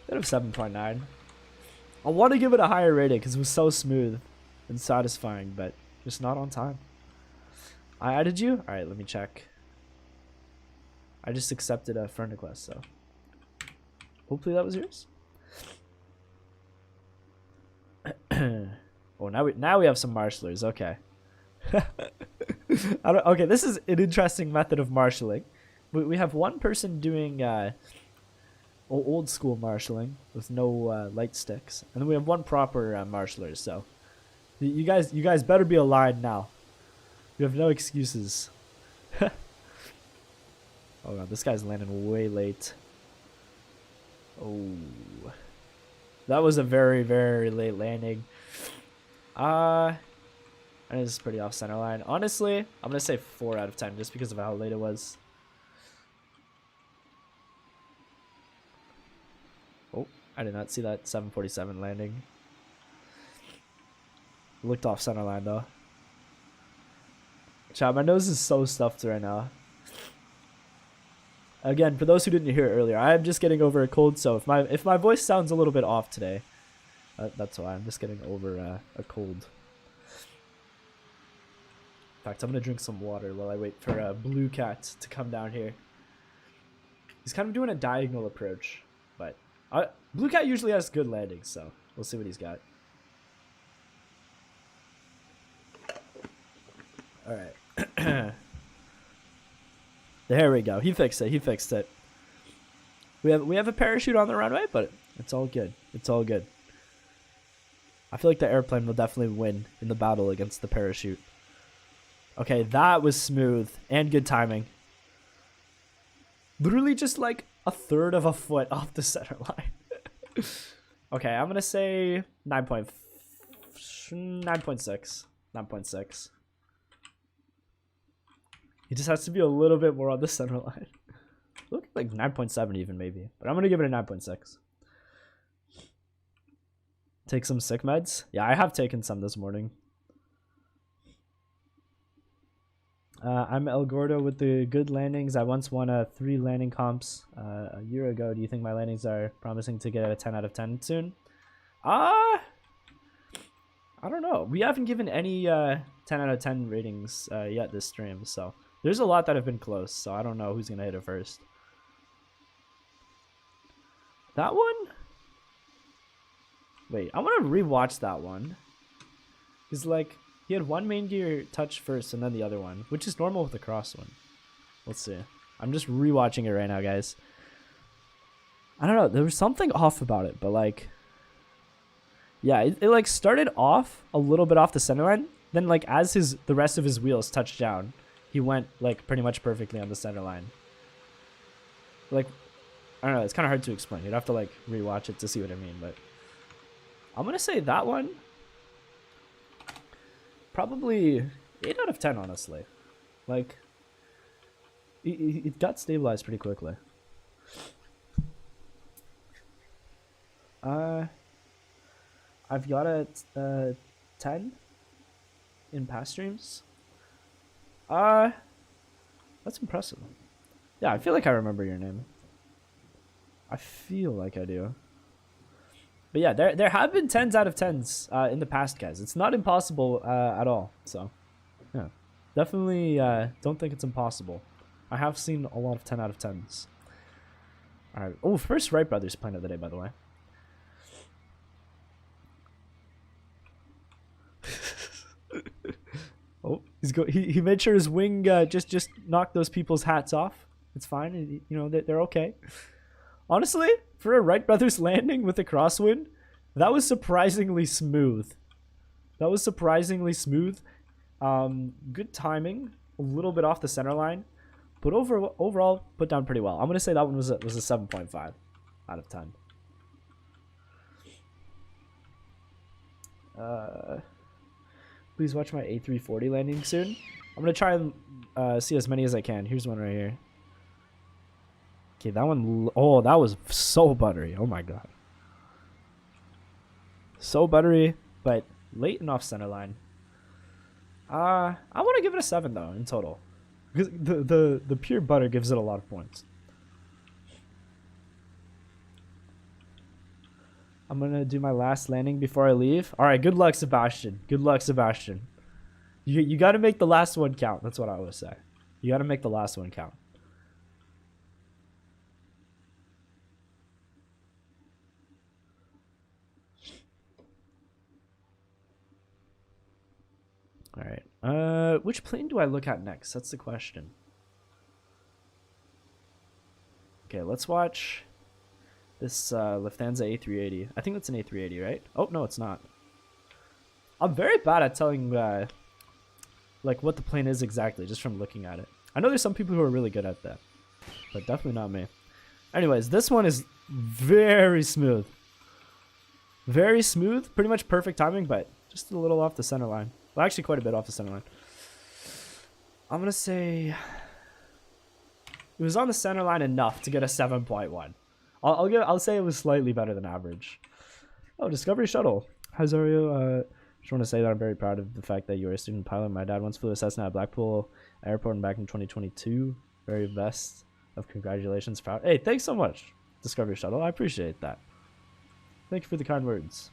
of 7.9. I want to give it a higher rating because it was so smooth and satisfying, but just not on time. I added you? Alright, let me check. I just accepted a friend request, so hopefully that was yours. Oh, now we have some marshallers. Okay. Okay, this is an interesting method of marshalling. We have one person doing old school marshalling with no light sticks, and then we have one proper marshaller. So you guys better be aligned now. You have no excuses. Oh god, this guy's landing way late. Oh, that was a very, very late landing. And it's pretty off center line. Honestly, I'm gonna say 4 out of 10 just because of how late it was. Oh, I did not see that 747 landing. Looked off center line though. Chat, my nose is so stuffed right now. Again, for those who didn't hear it earlier, I am just getting over a cold, so if my voice sounds a little bit off today, that's why. I'm just getting over a cold. In fact, I'm gonna drink some water while I wait for Blue Cat to come down here. He's kind of doing a diagonal approach, but Blue Cat usually has good landings, so we'll see what he's got. All right. There we go. He fixed it. He fixed it. We have a parachute on the runway, but it's all good. It's all good. I feel like the airplane will definitely win in the battle against the parachute. Okay, that was smooth and good timing. Literally just like 1/3 of a foot off the center line. Okay, I'm going to say 9.6. 9.6. He just has to be a little bit more on the center line. Look like 9.7 even maybe. But I'm going to give it a 9.6. Take some sick meds? Yeah, I have taken some this morning. I'm El Gordo with the good landings. I once won 3 landing comps a year ago. Do you think my landings are promising to get a 10 out of 10 soon? I don't know. We haven't given any 10 out of 10 ratings yet this stream, so there's a lot that have been close, so I don't know who's going to hit it first. That one? Wait, I want to rewatch that one. Because, like, he had one main gear touch first and then the other one, which is normal with the cross one. Let's see. I'm just rewatching it right now, guys. I don't know. There was something off about it, but, like... Yeah, it like, started off a little bit off the center line. Then, like, as the rest of his wheels touched down, he went, like, pretty much perfectly on the center line. Like, I don't know. It's kind of hard to explain. You'd have to, like, rewatch it to see what I mean, but... I'm gonna say that one. Probably 8 out of 10, honestly. Like, it got stabilized pretty quickly. I've got a 10 in past streams. That's impressive. Yeah, I feel like I remember your name. I feel like I do. But yeah, there have been 10s out of 10s in the past, guys. It's not impossible at all. So, yeah. Definitely don't think it's impossible. I have seen a lot of 10 out of 10s. Alright. Oh, first Wright Brothers plan of the day, by the way. Oh, he made sure his wing just knocked those people's hats off. It's fine. You know, they're okay. Honestly, for a Wright Brothers landing with a crosswind, that was surprisingly smooth. That was surprisingly smooth. Good timing, a little bit off the center line, but overall put down pretty well. I'm gonna say that one was a 7.5 out of 10. Please watch my A340 landing soon. I'm gonna try and see as many as I can. Here's one right here. Okay, that one. Oh, that was so buttery. Oh my god. So buttery, but late and off center line. I want to give it a 7 though in total, because the pure butter gives it a lot of points. I'm gonna do my last landing before I leave. All right, good luck, Sebastian. Good luck, Sebastian. You got to make the last one count. That's what I always say. You got to make the last one count. All right. Which plane do I look at next? That's the question. Okay, let's watch this Lufthansa A380. I think that's an A380, right? Oh, no, it's not. I'm very bad at telling like what the plane is exactly just from looking at it. I know there's some people who are really good at that, but definitely not me. Anyways, this one is very smooth. Very smooth, pretty much perfect timing, but just a little off the center line. Well, actually quite a bit off the center line. I'm gonna say it was on the center line enough to get a 7.1. I'll say it was slightly better than average. Oh, Discovery Shuttle. Hi Zario. Just want to say that I'm very proud of the fact that you're a student pilot. My dad once flew a Cessna at Blackpool Airport back in 2022. Very best of congratulations. Proud. Hey, thanks so much, Discovery Shuttle. I appreciate that. Thank you for the kind words.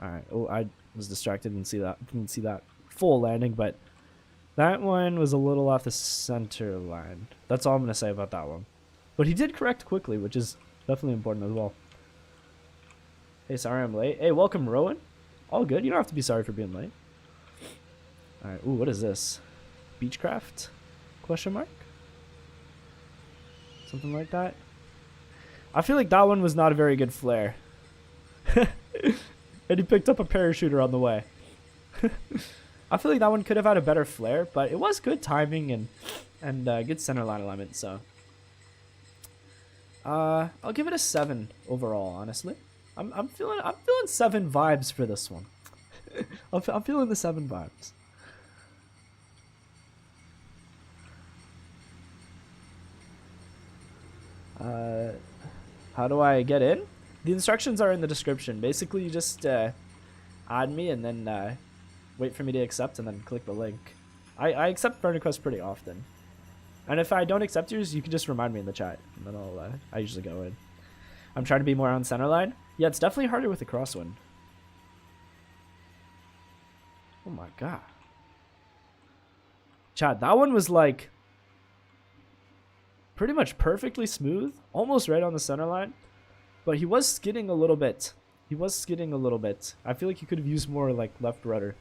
All right. Oh, I was distracted and didn't see that full landing, but that one was a little off the center line. That's all I'm gonna say about that one. But he did correct quickly, which is definitely important as well. Hey, sorry I'm late. Hey, welcome, Rowan. All good. You don't have to be sorry for being late. All right. Ooh, what is this? Beechcraft? Question mark? Something like that. I feel like that one was not a very good flare. And he picked up a parachuter on the way. I feel like that one could have had a better flare, but it was good timing and good center line alignment. So I'll give it a 7 overall. Honestly, I'm feeling 7 vibes for this one. I'm feeling the 7 vibes. How do I get in? The instructions are in the description. Basically, you just add me and then wait for me to accept and then click the link. I accept friend requests pretty often. And if I don't accept yours, you can just remind me in the chat. And then I usually go in. I'm trying to be more on center line. Yeah, it's definitely harder with the crosswind. Oh my god. Chad, that one was like pretty much perfectly smooth. Almost right on the center line. But he was skidding a little bit. I feel like he could have used more like left rudder.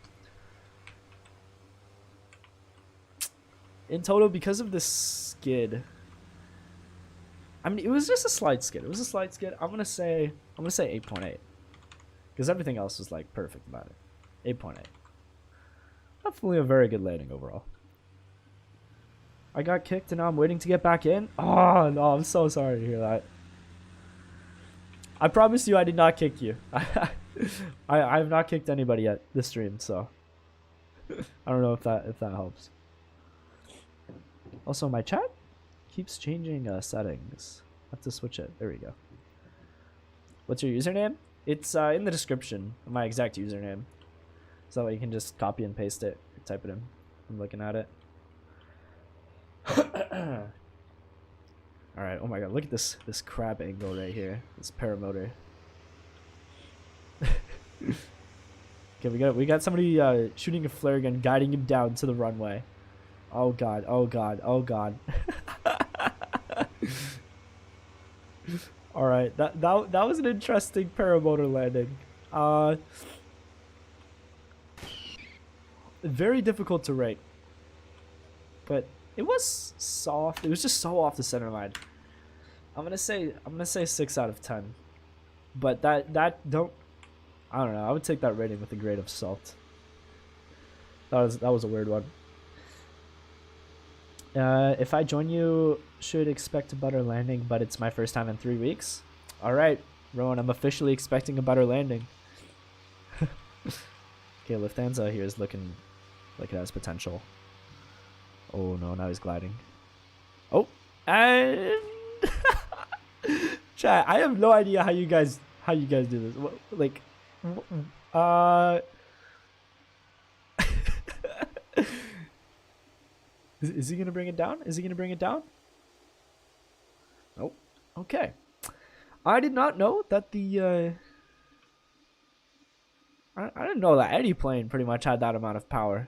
In total, because of this skid, I mean, it was just a slight skid. I'm gonna say 8.8, because everything else was like perfect about it. 8.8. Definitely a very good landing overall. I got kicked and now I'm waiting to get back in. Oh no, I'm so sorry to hear that. I promise you I did not kick you. I have not kicked anybody yet this stream, so I don't know if that helps. Also, my chat keeps changing settings. I have to switch it. There we go. What's your username? It's in the description of my exact username. So you can just copy and paste it, or type it in. I'm looking at it. Alright, oh my god, look at this crab angle right here. This paramotor. Okay, we got somebody shooting a flare gun, guiding him down to the runway. Oh god, oh god, oh god. Alright, that was an interesting paramotor landing. Very difficult to rate. But it was soft. It was just so off the center line. I'm gonna say 6 out of 10. But I don't know. I would take that rating with a grain of salt. That was a weird one. If I join you, should expect a better landing, but it's my first time in 3 weeks. All right, Rowan, I'm officially expecting a better landing. Okay, Lufthansa here is looking like it has potential. Oh no, now he's gliding. Oh, and chat, I have no idea how you guys do this. Like, is he gonna bring it down? Is he gonna bring it down? Nope. Okay. I did not know that the I didn't know that any plane pretty much had that amount of power.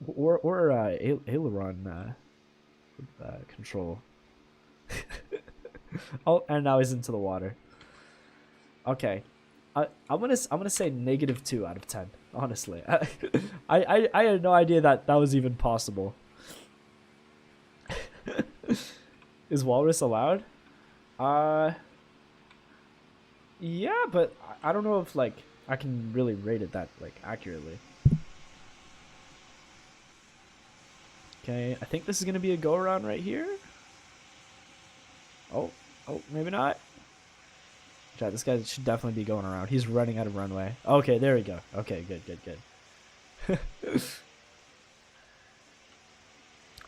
Or aileron control. Oh, and now he's into the water. Okay, I'm gonna say -2 out of 10. Honestly, I had no idea that was even possible. Is walrus allowed? Yeah, but I don't know if like I can really rate it that like accurately. Okay, I think this is gonna be a go around right here. Oh, maybe not. Chat, this guy should definitely be going around. He's running out of runway. Okay, there we go. Okay, good.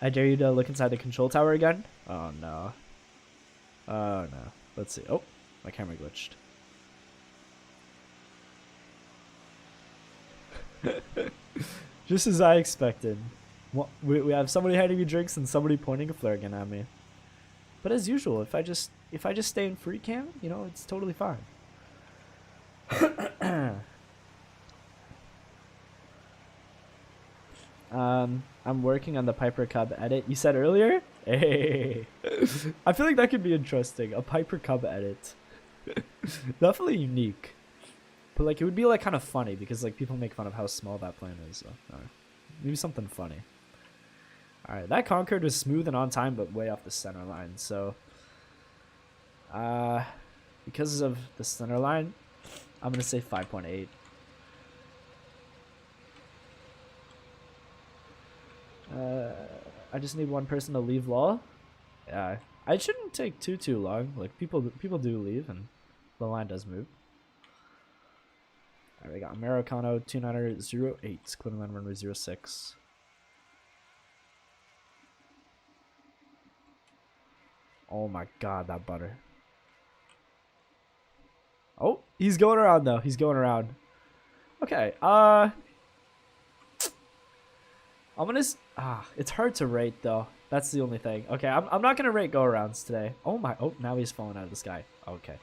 I dare you to look inside the control tower again. Oh no. Oh no. Let's see. Oh, my camera glitched. Just as I expected. We have somebody handing me drinks and somebody pointing a flare gun at me. But as usual, if I just stay in free cam, you know, it's totally fine. I'm working on the Piper Cub edit. You said earlier? Hey. I feel like that could be interesting. A Piper Cub edit. Definitely unique. But like it would be like kind of funny because like people make fun of how small that plane is. So, maybe something funny. Alright, that Concorde was smooth and on time, but way off the center line. So, because of the center line, I'm going to say 5.8. I just need one person to leave LOL. Yeah, I shouldn't take too long. Like, people do leave, and the line does move. Alright, we got Americano 2908, climbing line runway 06. Oh my god, that butter. Oh, he's going around though. He's going around. Okay, it's hard to rate though. That's the only thing. Okay, I'm not gonna rate go-arounds today. Oh my, now he's falling out of the sky. Okay.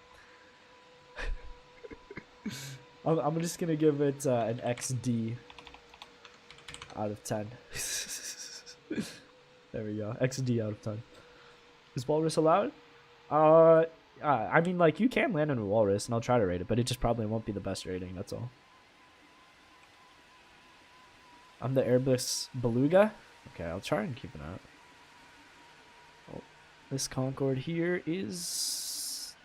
I'm just gonna give it an XD out of 10. There we go, XD out of 10. Is walrus allowed? I mean, like, you can land on a walrus, and I'll try to rate it, but it just probably won't be the best rating, that's all. I'm the Airbus Beluga. Okay, I'll try and keep it out. Oh, this Concorde here is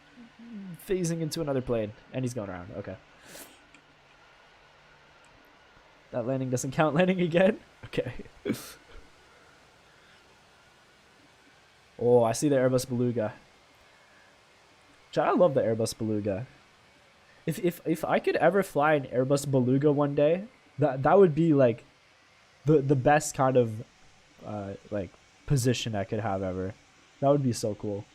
phasing into another plane, and he's going around. Okay. That landing doesn't count. Landing again? Okay. Oh, I see the Airbus Beluga. Chat, I love the Airbus Beluga. If I could ever fly an Airbus Beluga one day, that would be like the best kind of like position I could have ever. That would be so cool.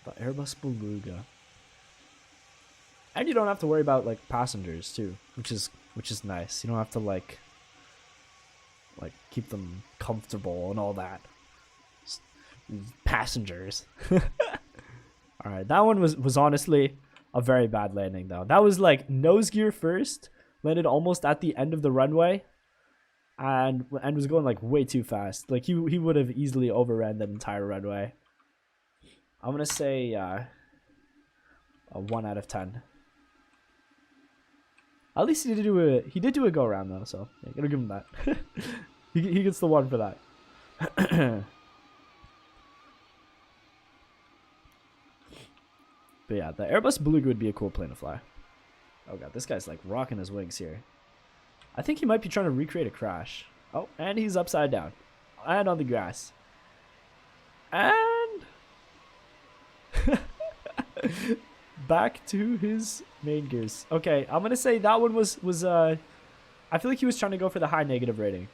The Airbus Beluga. And you don't have to worry about like passengers too, which is nice. You don't have to like keep them comfortable and all that. Passengers. All right, that one was honestly a very bad landing though. That was like nose gear first, landed almost at the end of the runway, and was going like way too fast. Like he would have easily overran that entire runway. I'm gonna say a 1 out of 10. At least he did do a go around though, so yeah, gotta give him that. he gets the 1 for that. But yeah, the Airbus Beluga would be a cool plane to fly. Oh god, this guy's like rocking his wings here. I think he might be trying to recreate a crash. Oh, and he's upside down. And on the grass. And back to his main gears. Okay, I'm gonna say that one was I feel like he was trying to go for the high negative rating.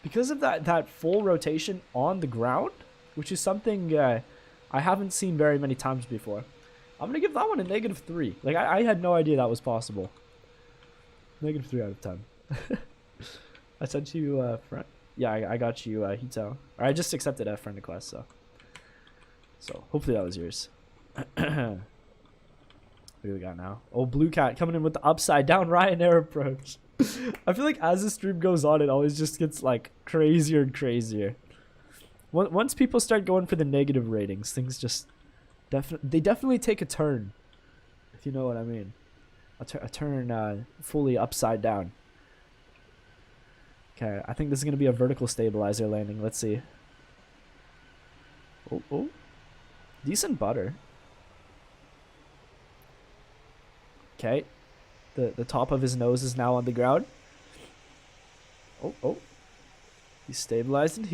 Because of that full rotation on the ground, which is something I haven't seen very many times before. I'm going to give that one a -3. Like, I had no idea that was possible. -3 out of 10. I sent you friend. Yeah, I got you Hito. Or I just accepted a friend request, so hopefully that was yours. What do we got now? Oh, Blue Cat coming in with the upside down Ryanair approach. I feel like as the stream goes on, it always just gets like crazier and crazier. Once people start going for the negative ratings, things just definitely take a turn, if you know what I mean. A turn fully upside down. Okay, I think this is gonna be a vertical stabilizer landing. Let's see. Oh, decent butter. Okay, the top of his nose is now on the ground. Oh, he's stabilizing.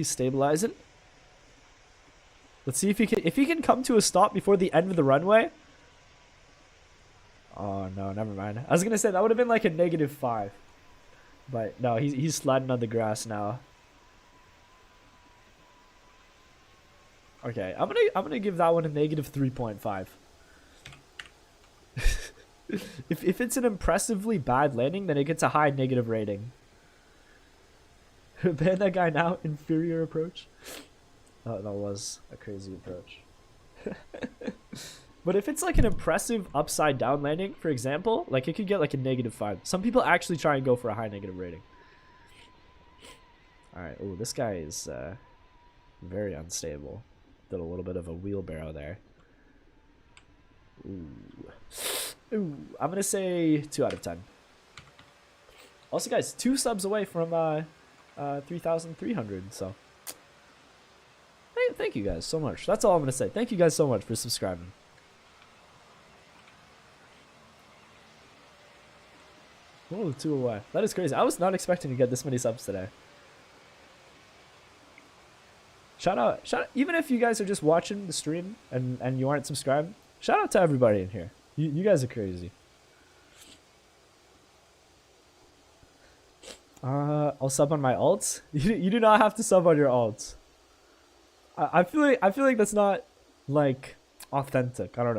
Let's see if he can come to a stop before the end of the runway. Oh no, never mind. I was gonna say that would have been like a -5, but no, he's sliding on the grass now. Okay, I'm gonna give that one a -3.5. If it's an impressively bad landing, then it gets a high negative rating. Ban that guy now. Inferior approach. Oh, that was a crazy approach. But if it's like an impressive upside down landing, for example, like it could get like a -5. Some people actually try and go for a high negative rating. Alright, oh, this guy is very unstable. Did a little bit of a wheelbarrow there. Ooh, I'm gonna say 2 out of 10. Also, guys, 2 subs away from 3,300, so thank you guys so much. That's all I'm gonna say. Thank you guys so much for subscribing. Oh, 2 away. That is crazy. I was not expecting to get this many subs today. Shout out, even if you guys are just watching the stream and you aren't subscribed, shout out to everybody in here. You guys are crazy. I'll sub on my alts. You do not have to sub on your alts. I feel like that's not like authentic. I don't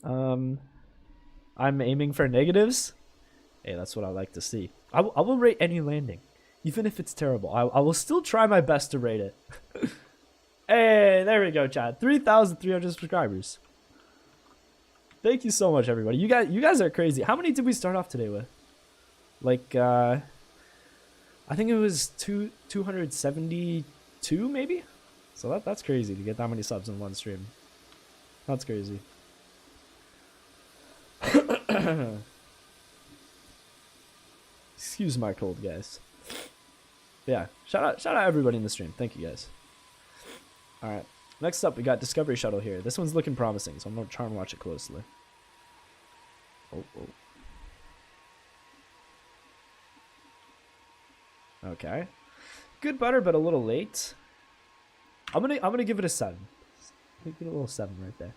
know. I'm aiming for negatives. Hey, that's what I like to see. I will rate any landing, even if it's terrible. I will still try my best to rate it. Hey, there we go, chat. 3,300 subscribers. Thank you so much, everybody. You guys are crazy. How many did we start off today with? Like, I think it was 272, maybe? So that's crazy to get that many subs in one stream. That's crazy. Excuse my cold, guys. But yeah, shout out everybody in the stream. Thank you, guys. All right, next up we got Discovery Shuttle here. This one's looking promising, so I'm gonna try and watch it closely. Oh. Okay. good butter, but a little late. I'm gonna give it a 7. Give it a little 7 right there.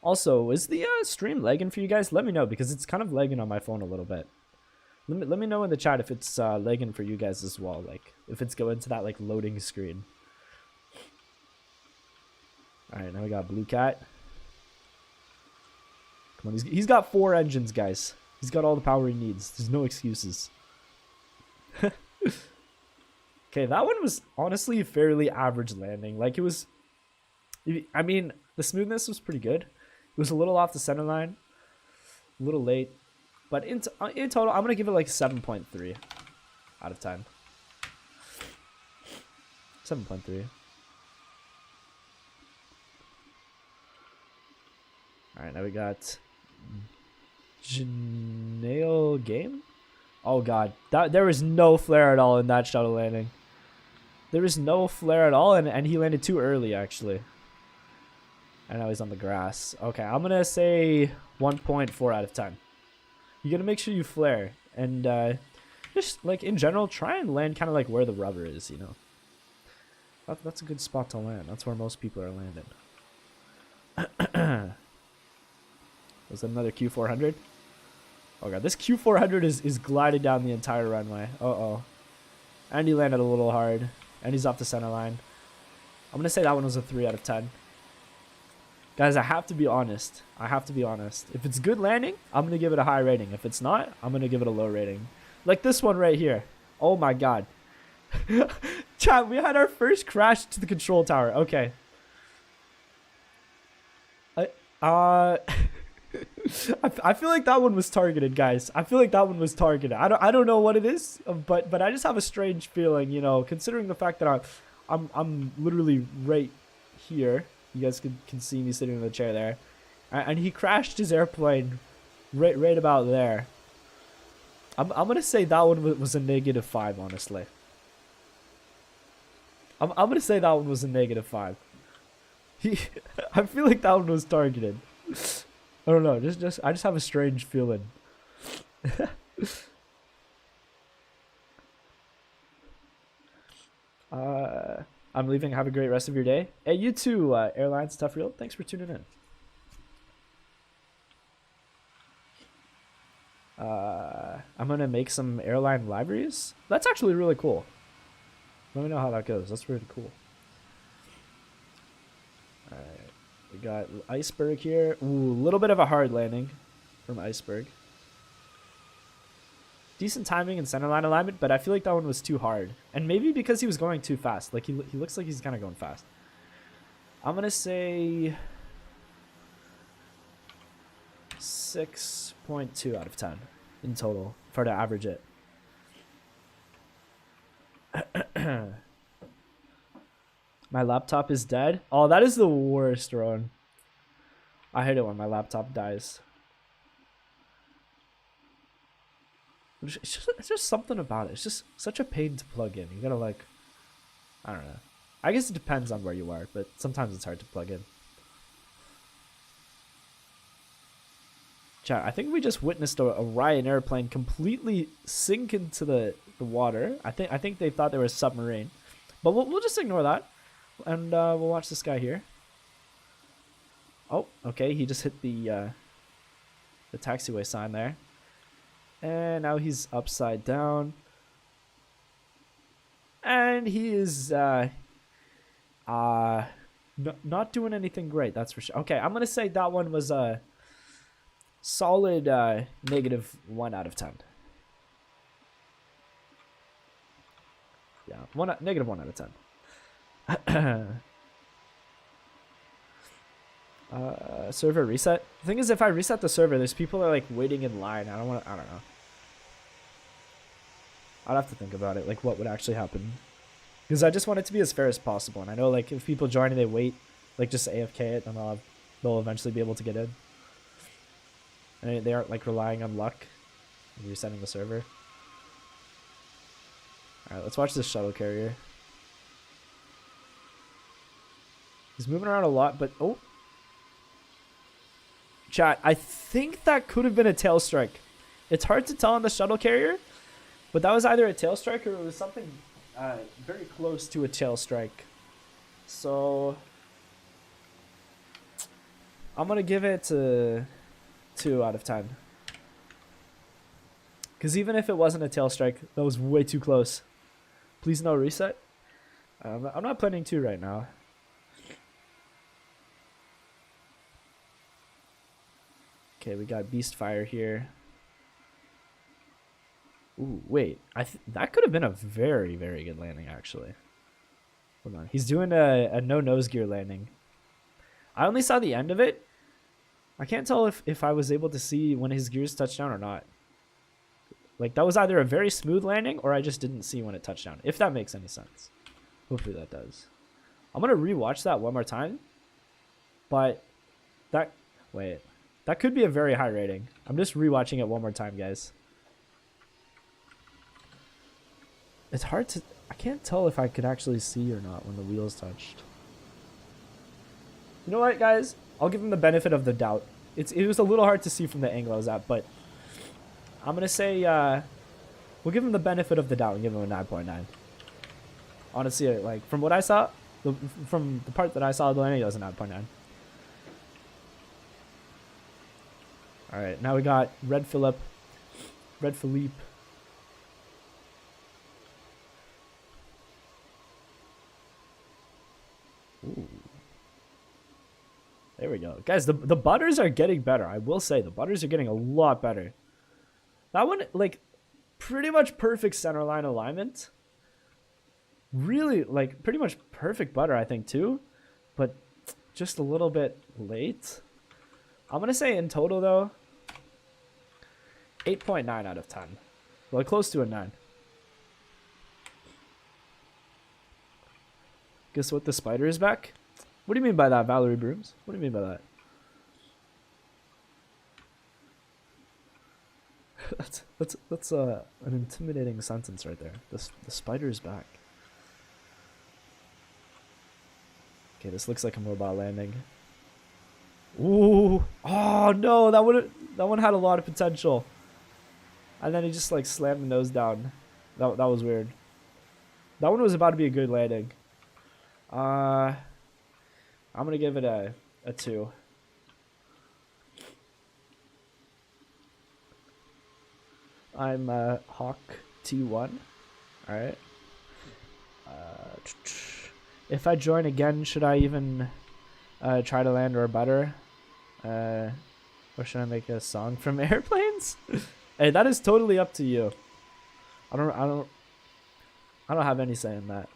Also, is the stream lagging for you guys? Let me know, because it's kind of lagging on my phone a little bit. Let me know in the chat if it's lagging for you guys as well, like if it's going to that like loading screen. All right, now we got Blue Cat. Come on, he's got 4 engines, guys. He's got all the power he needs. There's no excuses. Okay, that one was honestly a fairly average landing. Like, it was, I mean, the smoothness was pretty good. It was a little off the center line, a little late, but in total, I'm gonna give it like 7.3 out of 10. 7.3. All right, now we got Janail Game. Oh god, there was no flare at all in that shuttle landing. There was no flare at all, and he landed too early actually. And now he's on the grass. Okay, I'm gonna say 1.4 out of 10. You gotta make sure you flare, and just like in general, try and land kind of like where the rubber is. You know, that's a good spot to land. That's where most people are landing. Was that another Q400? Oh god, this Q400 is gliding down the entire runway. Uh-oh. And he landed a little hard. And he's off the center line. I'm going to say that one was a 3 out of 10. Guys, I have to be honest. I have to be honest. If it's good landing, I'm going to give it a high rating. If it's not, I'm going to give it a low rating. Like this one right here. Oh my god. Chat, we had our first crash to the control tower. Okay. I feel like that one was targeted, guys. I feel like that one was targeted. I don't know what it is, but I just have a strange feeling, you know, considering the fact that I'm literally right here. You guys can see me sitting in the chair there, and he crashed his airplane right about there. I'm gonna say that one was a -5, honestly. I'm gonna say that one was a -5. I feel like that one was targeted. I don't know. I just have a strange feeling. I'm leaving. Have a great rest of your day. Hey, you too, Airlines Tough Real. Thanks for tuning in. I'm gonna make some airline libraries. That's actually really cool. Let me know how that goes. That's really cool. Alright. We got Iceberg here. Ooh, a little bit of a hard landing from Iceberg. Decent timing and center line alignment, but I feel like that one was too hard. And maybe because he was going too fast. Like, he looks like he's kind of going fast. I'm going to say 6.2 out of 10 in total for to average it. My laptop is dead. Oh, that is the worst, Rowan. I hate it when my laptop dies. It's just something about it. It's just such a pain to plug in. You gotta like, I don't know. I guess it depends on where you are, but sometimes it's hard to plug in. Chat, I think we just witnessed a Ryan airplane completely sink into the water. I think they thought they were a submarine, but we'll just ignore that. And we'll watch this guy here. Oh, okay. He just hit the taxiway sign there. And now he's upside down. And he is not doing anything great, that's for sure. Okay, I'm going to say that one was a solid -1 out of 10. Yeah, -1 out of 10. Server reset. The thing is, if I reset the server, there's people that are like waiting in line. I don't know. I'd have to think about it, like what would actually happen, because I just want it to be as fair as possible. And I know, like, if people join and they wait, like just AFK it, then they'll eventually be able to get in. And they aren't like relying on luck and resetting the server. All right, let's watch this shuttle carrier. He's moving around a lot, but oh. Chat, I think that could have been a tail strike. It's hard to tell on the shuttle carrier, but that was either a tail strike or it was something very close to a tail strike. So I'm gonna give it a 2 out of 10. Because even if it wasn't a tail strike, that was way too close. Please no reset. I'm not planning to right now. Okay, we got Beast Fire here. Ooh, wait. That could have been a very, very good landing, actually. Hold on. He's doing a no nose gear landing. I only saw the end of it. I can't tell if I was able to see when his gears touched down or not. Like, that was either a very smooth landing or I just didn't see when it touched down. If that makes any sense. Hopefully that does. I'm going to rewatch that one more time. But that... Wait. That could be a very high rating. I'm just rewatching it one more time, guys. It's hard to... I can't tell if I could actually see or not when the wheels touched. You know what, guys? I'll give him the benefit of the doubt. It was a little hard to see from the angle I was at, but... I'm going to say... we'll give him the benefit of the doubt and give him a 9.9. Honestly, like, from what I saw... From the part that I saw of the landing, it was a 9.9. Alright, now we got Red Philippe. Ooh. There we go. Guys, the butters are getting better. I will say, the butters are getting a lot better. That one, like, pretty much perfect centerline alignment. Really, like, pretty much perfect butter, I think, too. But just a little bit late. I'm going to say in total, though, 8.9 out of 10. Well, close to a 9. Guess what? The spider is back? What do you mean by that, Valerie Brooms? What do you mean by that? that's an intimidating sentence right there. The spider is back. Okay, this looks like a mobile landing. Ooh! Oh no! That one had a lot of potential. And then he just like slammed the nose down. That was weird. That one was about to be a good landing. I'm gonna give it a 2. I'm Hawk T1. Alright. If I join again, should I even try to land or butter? Or should I make a song from airplanes? Hey, that is totally up to you. I don't have any say in that.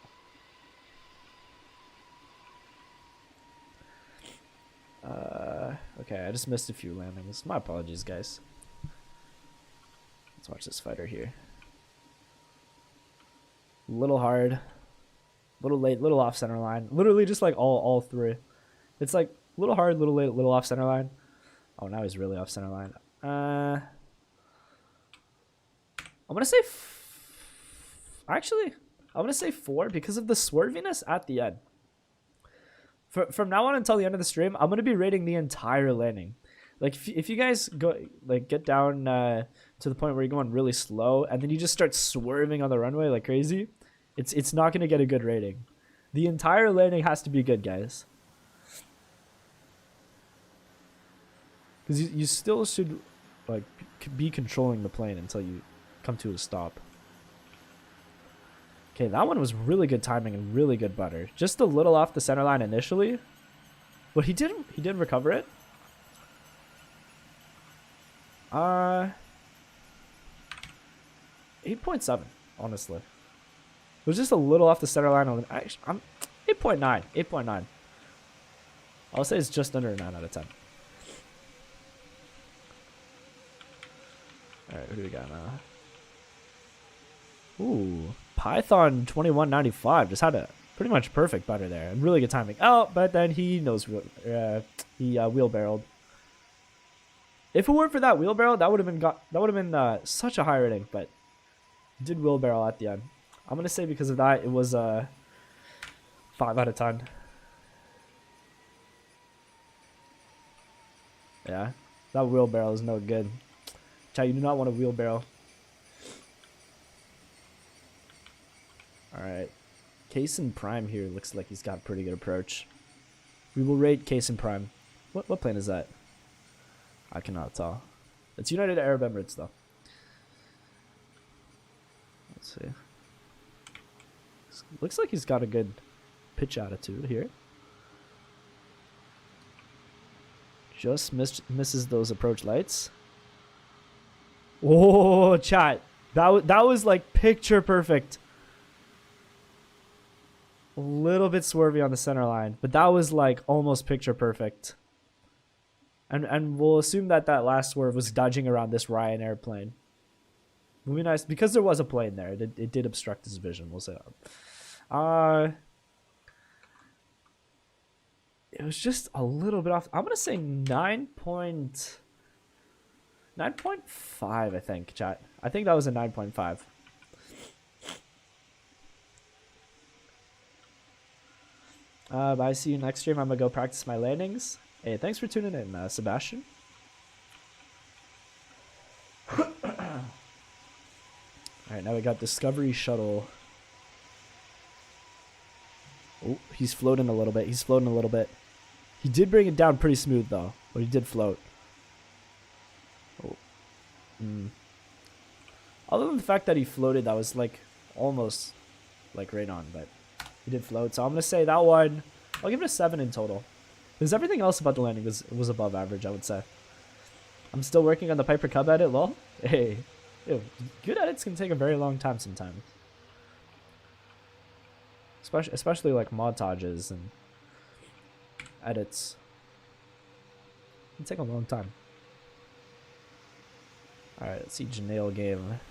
Okay, I just missed a few landings. My apologies, guys. Let's watch this fighter here. Little hard, little late, little off center line. Literally just like all three. It's like little hard, little late, little off center line. Oh, now he's really off center line. I'm gonna say actually, I'm gonna say 4 because of the swerviness at the end. From now on until the end of the stream, I'm gonna be rating the entire landing. Like if you guys go like get down to the point where you're going really slow and then you just start swerving on the runway like crazy, it's not gonna get a good rating. The entire landing has to be good, guys. Because you still should like be controlling the plane until you come to a stop. Okay, that one was really good timing and really good butter. Just a little off the center line initially, but he did recover it. 8.7, honestly. It was just a little off the center line. I'm 8.9. 8.9. I'll say it's just under a 9 out of 10. Alright, who do we got now? Ooh, Python 2195 just had a pretty much perfect butter there and really good timing. Oh, but then he wheelbarreled. If it weren't for that wheelbarrow, that would have been such a high rating, but he did wheelbarrow at the end. I'm gonna say because of that, it was 5 out of 10. Yeah, that wheelbarrow is no good. Chat, you do not want a wheelbarrow. Alright. Case and Prime here looks like he's got a pretty good approach. We will rate Case and Prime. What plane is that? I cannot tell. It's United Arab Emirates though. Let's see. Looks like he's got a good pitch attitude here. Just misses those approach lights. Oh, chat. That was like picture perfect. A little bit swervy on the center line, but that was like almost picture perfect. And we'll assume that last swerve was dodging around this Ryanair plane. Would be nice because there was a plane there. It did obstruct his vision. We'll say that. It was just a little bit off. I'm gonna say 9.5. I think, chat. I think that was a 9.5. I see you next stream. I'm gonna go practice my landings. Hey, thanks for tuning in, Sebastian. Alright, now we got Discovery Shuttle. Oh, he's floating a little bit. He's floating a little bit. He did bring it down pretty smooth, though. But he did float. Oh. Other than the fact that he floated, that was, like, almost, like, right on. But he did float. So I'm going to say that one, I'll give it a 7 in total. Because everything else about the landing was above average, I would say. I'm still working on the Piper Cub edit, lol. Hey. Ew, good edits can take a very long time sometimes. Especially like montages and edits. It can take a long time. Alright, let's see Janelle game.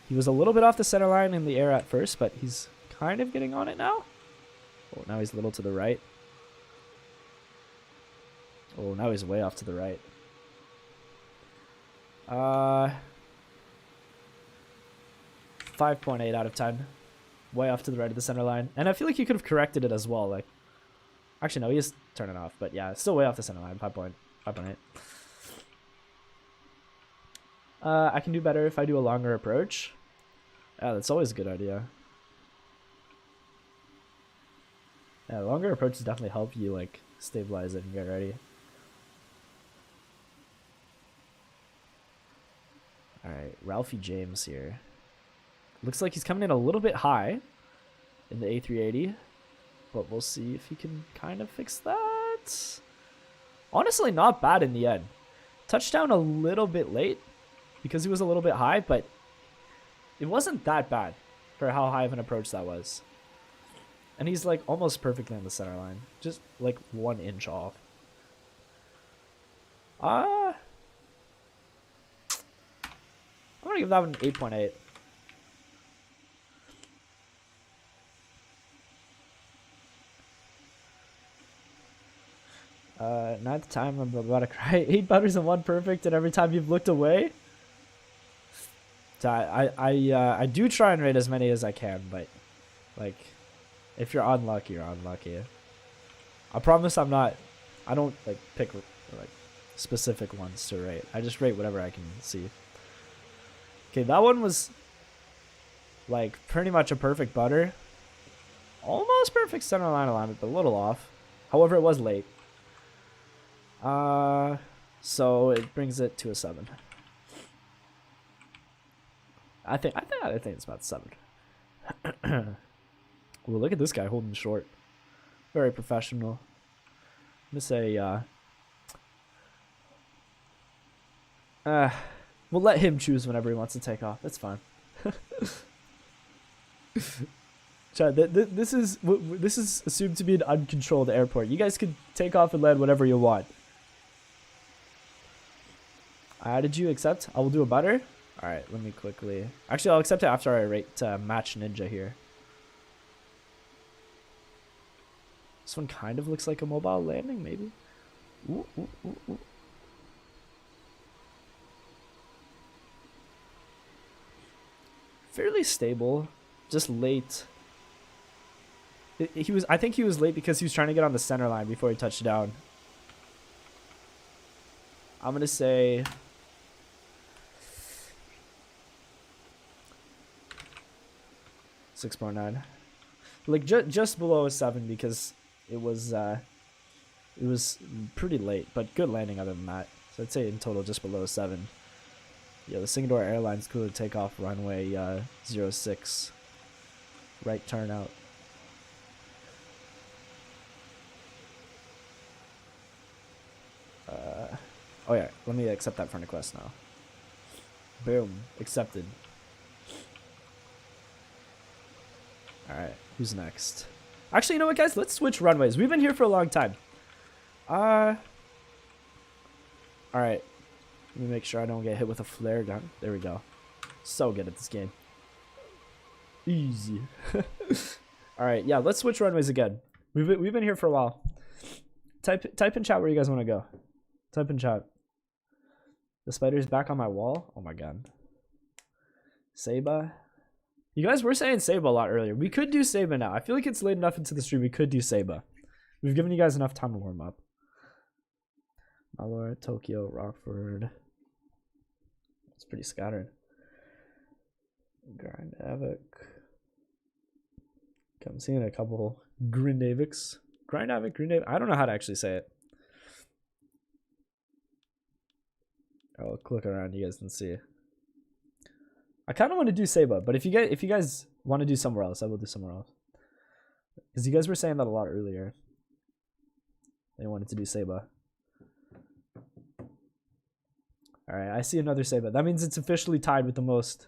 He was a little bit off the center line in the air at first, but he's kind of getting on it now. Oh, now he's a little to the right. Oh, now he's way off to the right. 5.8 out of 10. Way off to the right of the center line. And I feel like he could have corrected it as well. Like, actually, no, he is turning off. But yeah, it's still way off the center line. 5.8. I can do better if I do a longer approach. Yeah, that's always a good idea. Yeah, longer approaches definitely help you, like, stabilize it and get ready. Alright, Ralphie James here. Looks like he's coming in a little bit high in the A380. But we'll see if he can kind of fix that. Honestly, not bad in the end. Touchdown a little bit late because he was a little bit high, but it wasn't that bad for how high of an approach that was. And he's like almost perfectly on the center line. Just like 1 inch off. I'm gonna give that one 8.8. Ninth time I'm about to cry. 8 butters and 1 perfect, and every time you've looked away. So I do try and rate as many as I can, but like, if you're unlucky, you're unlucky. I promise I don't like pick like specific ones to rate. I just rate whatever I can see. Okay, that one was like pretty much a perfect butter. Almost perfect center line alignment, but a little off. However, it was late. So it brings it to a 7. I think it's about 7. Well, look at this guy holding short. Very professional. I'm gonna say we'll let him choose whenever he wants to take off. That's fine. Chad, this is assumed to be an uncontrolled airport. You guys can take off and land whatever you want. Did you accept? I will do a butter. All right, let me quickly. Actually, I'll accept it after I rate Match Ninja here. This one kind of looks like a mobile landing, maybe. Ooh, ooh, ooh, ooh. Fairly stable, just late. I think he was late because he was trying to get on the center line before he touched down. I'm gonna say 6.9. Like just below a 7 because it was pretty late, but good landing other than that. So I'd say in total just below a 7. Yeah, the Singapore Airlines clear takeoff runway 06. Right turn out. Oh yeah, let me accept that friend request now. Boom, accepted. Alright, who's next? Actually, you know what, guys? Let's switch runways. We've been here for a long time. Alright. Let me make sure I don't get hit with a flare gun. There we go. So good at this game. Easy. Alright, yeah, let's switch runways again. We've been here for a while. Type in chat where you guys want to go. Type in chat. The spider's back on my wall. Oh my god. Saba. You guys were saying Saba a lot earlier. We could do Saba now. I feel like it's late enough into the stream. We could do Saba. We've given you guys enough time to warm up. Malor, Tokyo, Rockford. It's pretty scattered. Grindavik. I'm seeing a couple Grindaviks. Grindavik. I don't know how to actually say it. I'll click around. You guys can see. I kind of want to do Saba, but if you guys want to do somewhere else, I will do somewhere else. Because you guys were saying that a lot earlier. They wanted to do Saba. Alright, I see another Saba. That means it's officially tied with the most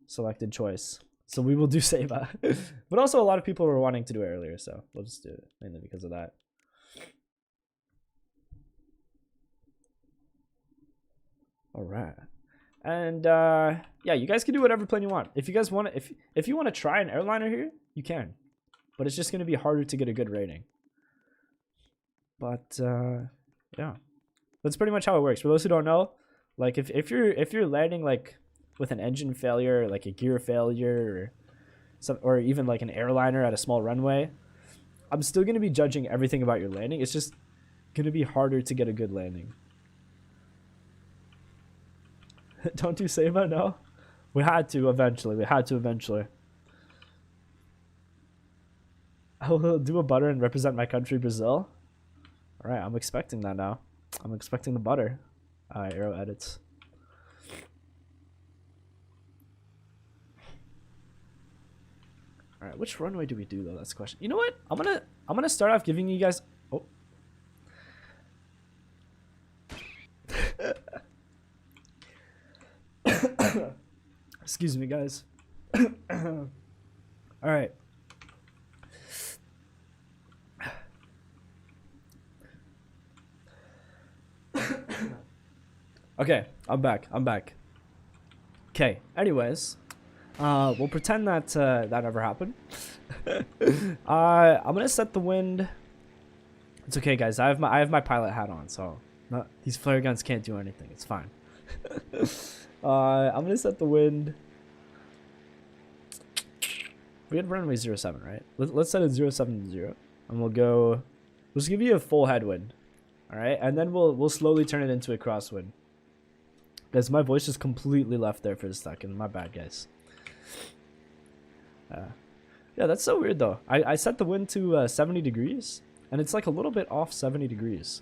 selected choice. So we will do Saba. But also a lot of people were wanting to do it earlier, so we'll just do it mainly because of that. Alright. And yeah, you guys can do whatever plane you want. If you guys want to, if you want to try an airliner here, you can. But it's just going to be harder to get a good rating. But yeah. That's pretty much how it works. For those who don't know, like if you're landing like with an engine failure, like a gear failure or even like an airliner at a small runway, I'm still going to be judging everything about your landing. It's just going to be harder to get a good landing. Don't do Saba, no? We had to eventually. I will do a butter and represent my country, Brazil. Alright, I'm expecting that now. I'm expecting the butter. Arrow edits. Alright, which runway do we do though? That's the question. You know what? I'm gonna start off giving you guys Excuse me, guys. Alright. Okay, I'm back. Okay, anyways. We'll pretend that that never happened. I'm gonna set the wind. It's okay, guys. I have my pilot hat on, so these flare guns can't do anything. It's fine. I'm gonna set the wind. We had runway 07, right? Let's set it 070, and we'll just give you a full headwind, all right? And then we'll slowly turn it into a crosswind. Guys, my voice just completely left there for a second. My bad, guys. Yeah, that's so weird though. I set the wind to 70 degrees, and it's like a little bit off 70 degrees.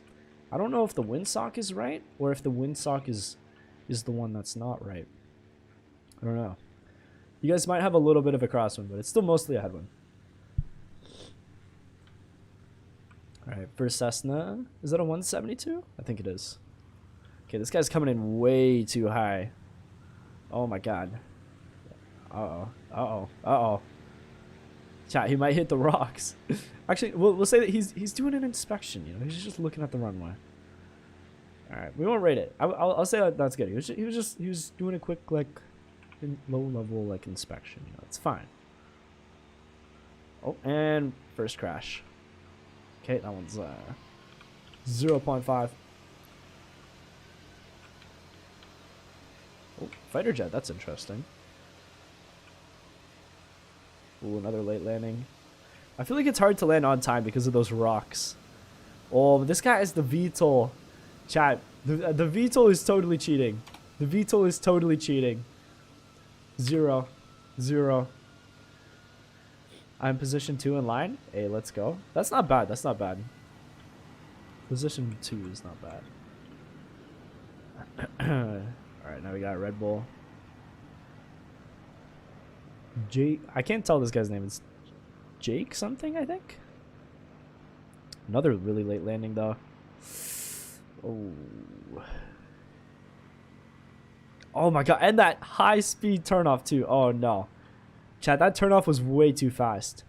I don't know if the windsock is right or if the windsock is the one that's not right. I don't know. You guys might have a little bit of a crosswind, but it's still mostly a headwind. Alright, first Cessna. Is that a 172? I think it is. Okay, this guy's coming in way too high. Oh my god. Uh-oh. Chat, he might hit the rocks. Actually, we'll say that he's doing an inspection, you know. He's just looking at the runway. Alright, we won't rate it. I'll say that's good. He was doing a quick like low level like inspection, you know. It's fine. Oh, and first crash. Okay, that one's 0.5. Oh, fighter jet, that's interesting. Ooh, another late landing. I feel like it's hard to land on time because of those rocks. Oh, this guy is the VTOL. Chat, the VTOL is totally cheating. The VTOL is totally cheating. 0. 0. I'm position 2 in line. Hey, let's go. That's not bad. That's not bad. Position 2 is not bad. Alright, now we got Red Bull. Jake. I can't tell this guy's name. It's Jake something, I think. Another really late landing, though. Oh. Oh my god. And that high speed turnoff, too. Oh no. Chat, that turnoff was way too fast.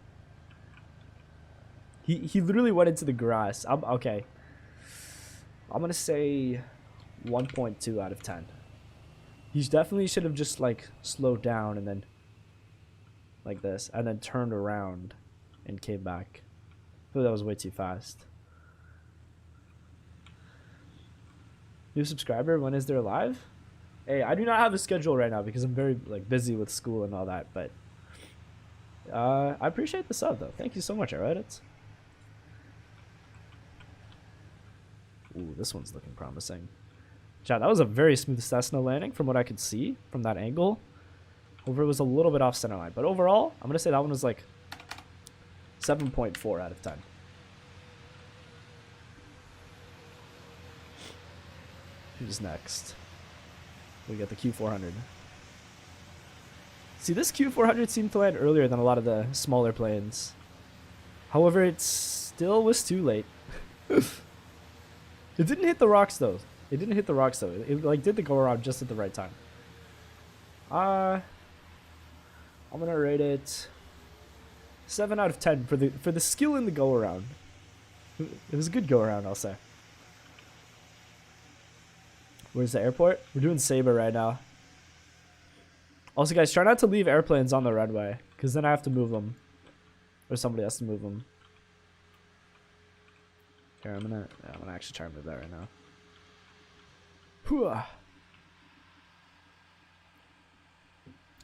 He literally went into the grass. Okay. I'm going to say 1.2 out of 10. He definitely should have just, like, slowed down and then like this, and then turned around and came back. I feel that was way too fast. New subscriber, when is there live? Hey, I do not have a schedule right now because I'm very like busy with school and all that, but I appreciate the sub though. Thank you so much, alright? Ooh, this one's looking promising. Chat, that was a very smooth Cessna landing from what I could see from that angle. Over it was a little bit off center line, but overall, I'm gonna say that one was like 7.4 out of 10. Who's next? We got the Q400. See, this Q400 seemed to land earlier than a lot of the smaller planes. However, it still was too late. It didn't hit the rocks though. It like did the go around just at the right time. I'm gonna rate it 7 out of 10 for the skill in the go around. It was a good go around, I'll say. Where's the airport? We're doing Sabre right now. Also, guys, try not to leave airplanes on the runway, because then I have to move them, or somebody has to move them. Here, I'm gonna actually try and move that right now. Hooah.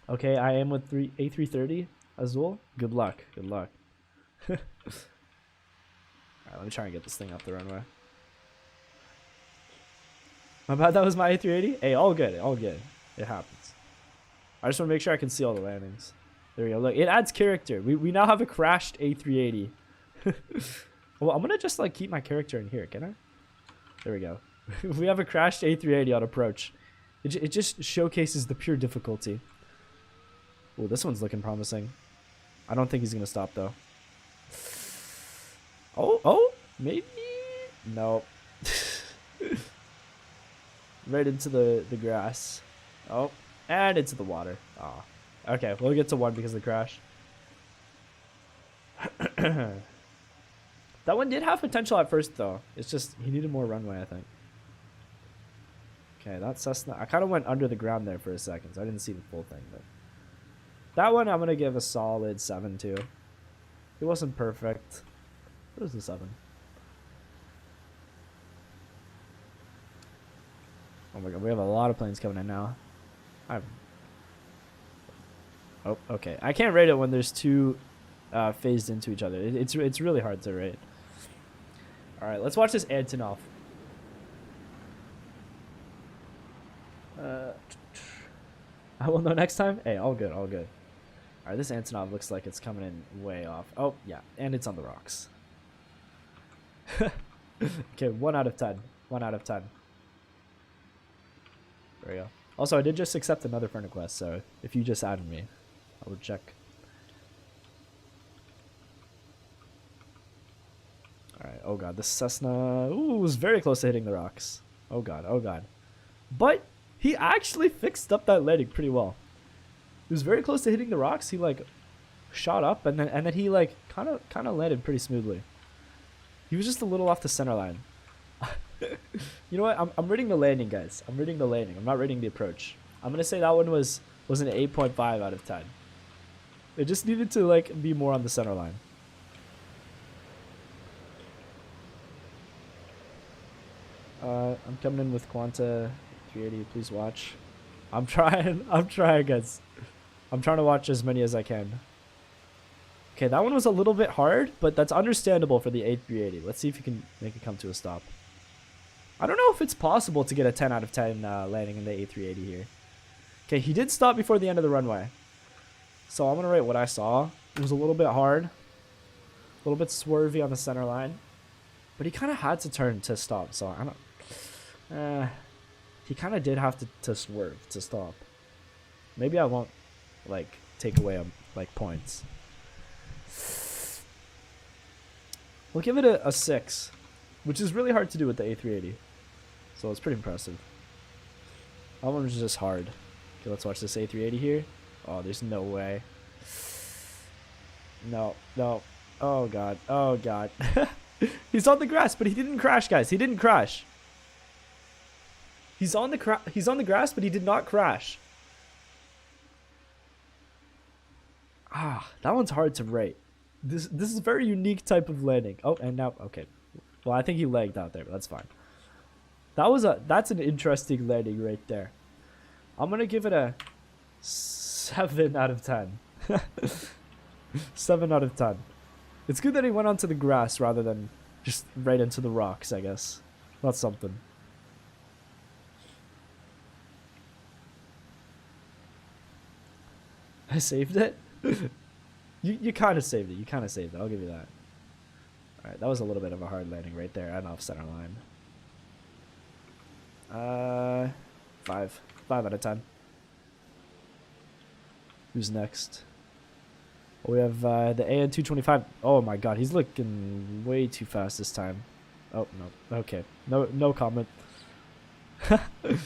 Okay, I am with A330 Azul. Good luck. Good luck. Alright, let me try and get this thing off the runway. My bad, that was my A380? Hey, all good, all good. It happens. I just want to make sure I can see all the landings. There we go. Look, it adds character. We now have a crashed A380. Well, I'm going to just like keep my character in here, can I? There we go. We have a crashed A380 on approach. It just showcases the pure difficulty. Oh, this one's looking promising. I don't think he's going to stop, though. Oh, maybe? No. Right into the grass. Oh, and into the water. Oh. Okay, we'll get to 1 because of the crash. That one did have potential at first, though. It's just, he needed more runway, I think. Okay, that Cessna. I kind of went under the ground there for a second, so I didn't see the full thing, but that one I'm going to give a solid 7 to. It wasn't perfect. It was a 7. Oh my god, we have a lot of planes coming in now. Oh, okay. I can't rate it when there's two phased into each other. It's really hard to rate. Alright, let's watch this Antonov. I will know next time. Hey, all good, all good. Alright, this Antonov looks like it's coming in way off. Oh, yeah, and it's on the rocks. Okay, 1 out of 10. 1 out of 10. There we go. Also, I did just accept another friend request, so if you just added me, I would check. Alright, oh god, this Cessna was very close to hitting the rocks. Oh god, oh god. But he actually fixed up that landing pretty well. He was very close to hitting the rocks. He like shot up and then he like kind of landed pretty smoothly. He was just a little off the center line. You know what? I'm rating the landing, guys. I'm rating the landing. I'm not rating the approach. I'm gonna say that one was an 8.5 out of 10. It just needed to like be more on the center line. I'm coming in with Quanta 380. Please watch. I'm trying, guys. I'm trying to watch as many as I can. Okay, that one was a little bit hard, but that's understandable for the A380. Let's see if you can make it come to a stop. I don't know if it's possible to get a 10 out of 10 landing in the A380 here. Okay, he did stop before the end of the runway. So I'm gonna rate what I saw. It was a little bit hard, a little bit swervy on the center line, but he kind of had to turn to stop. So I don't. He kind of did have to swerve to stop. Maybe I won't like take away like points. We'll give it a 6, which is really hard to do with the A380. So it's pretty impressive. That one was just hard. Okay, let's watch this A380 here. Oh, there's no way. No, no. Oh god. Oh god. He's on the grass, but he didn't crash, guys. He didn't crash. He's on the grass, but he did not crash. Ah, that one's hard to rate. This is a very unique type of landing. Oh, and now okay. Well, I think he lagged out there, but that's fine. That's an interesting landing right there. I'm gonna give it a 7 out of 10. 7 out of 10. It's good that he went onto the grass rather than just right into the rocks, I guess. That's something. I saved it? You kind of saved it. You kind of saved it. I'll give you that. Alright, that was a little bit of a hard landing right there and off center line. 5. 5 out of 10. Who's next? We have the AN225. Oh my god, he's looking way too fast this time. Oh, no. Okay. No comment. We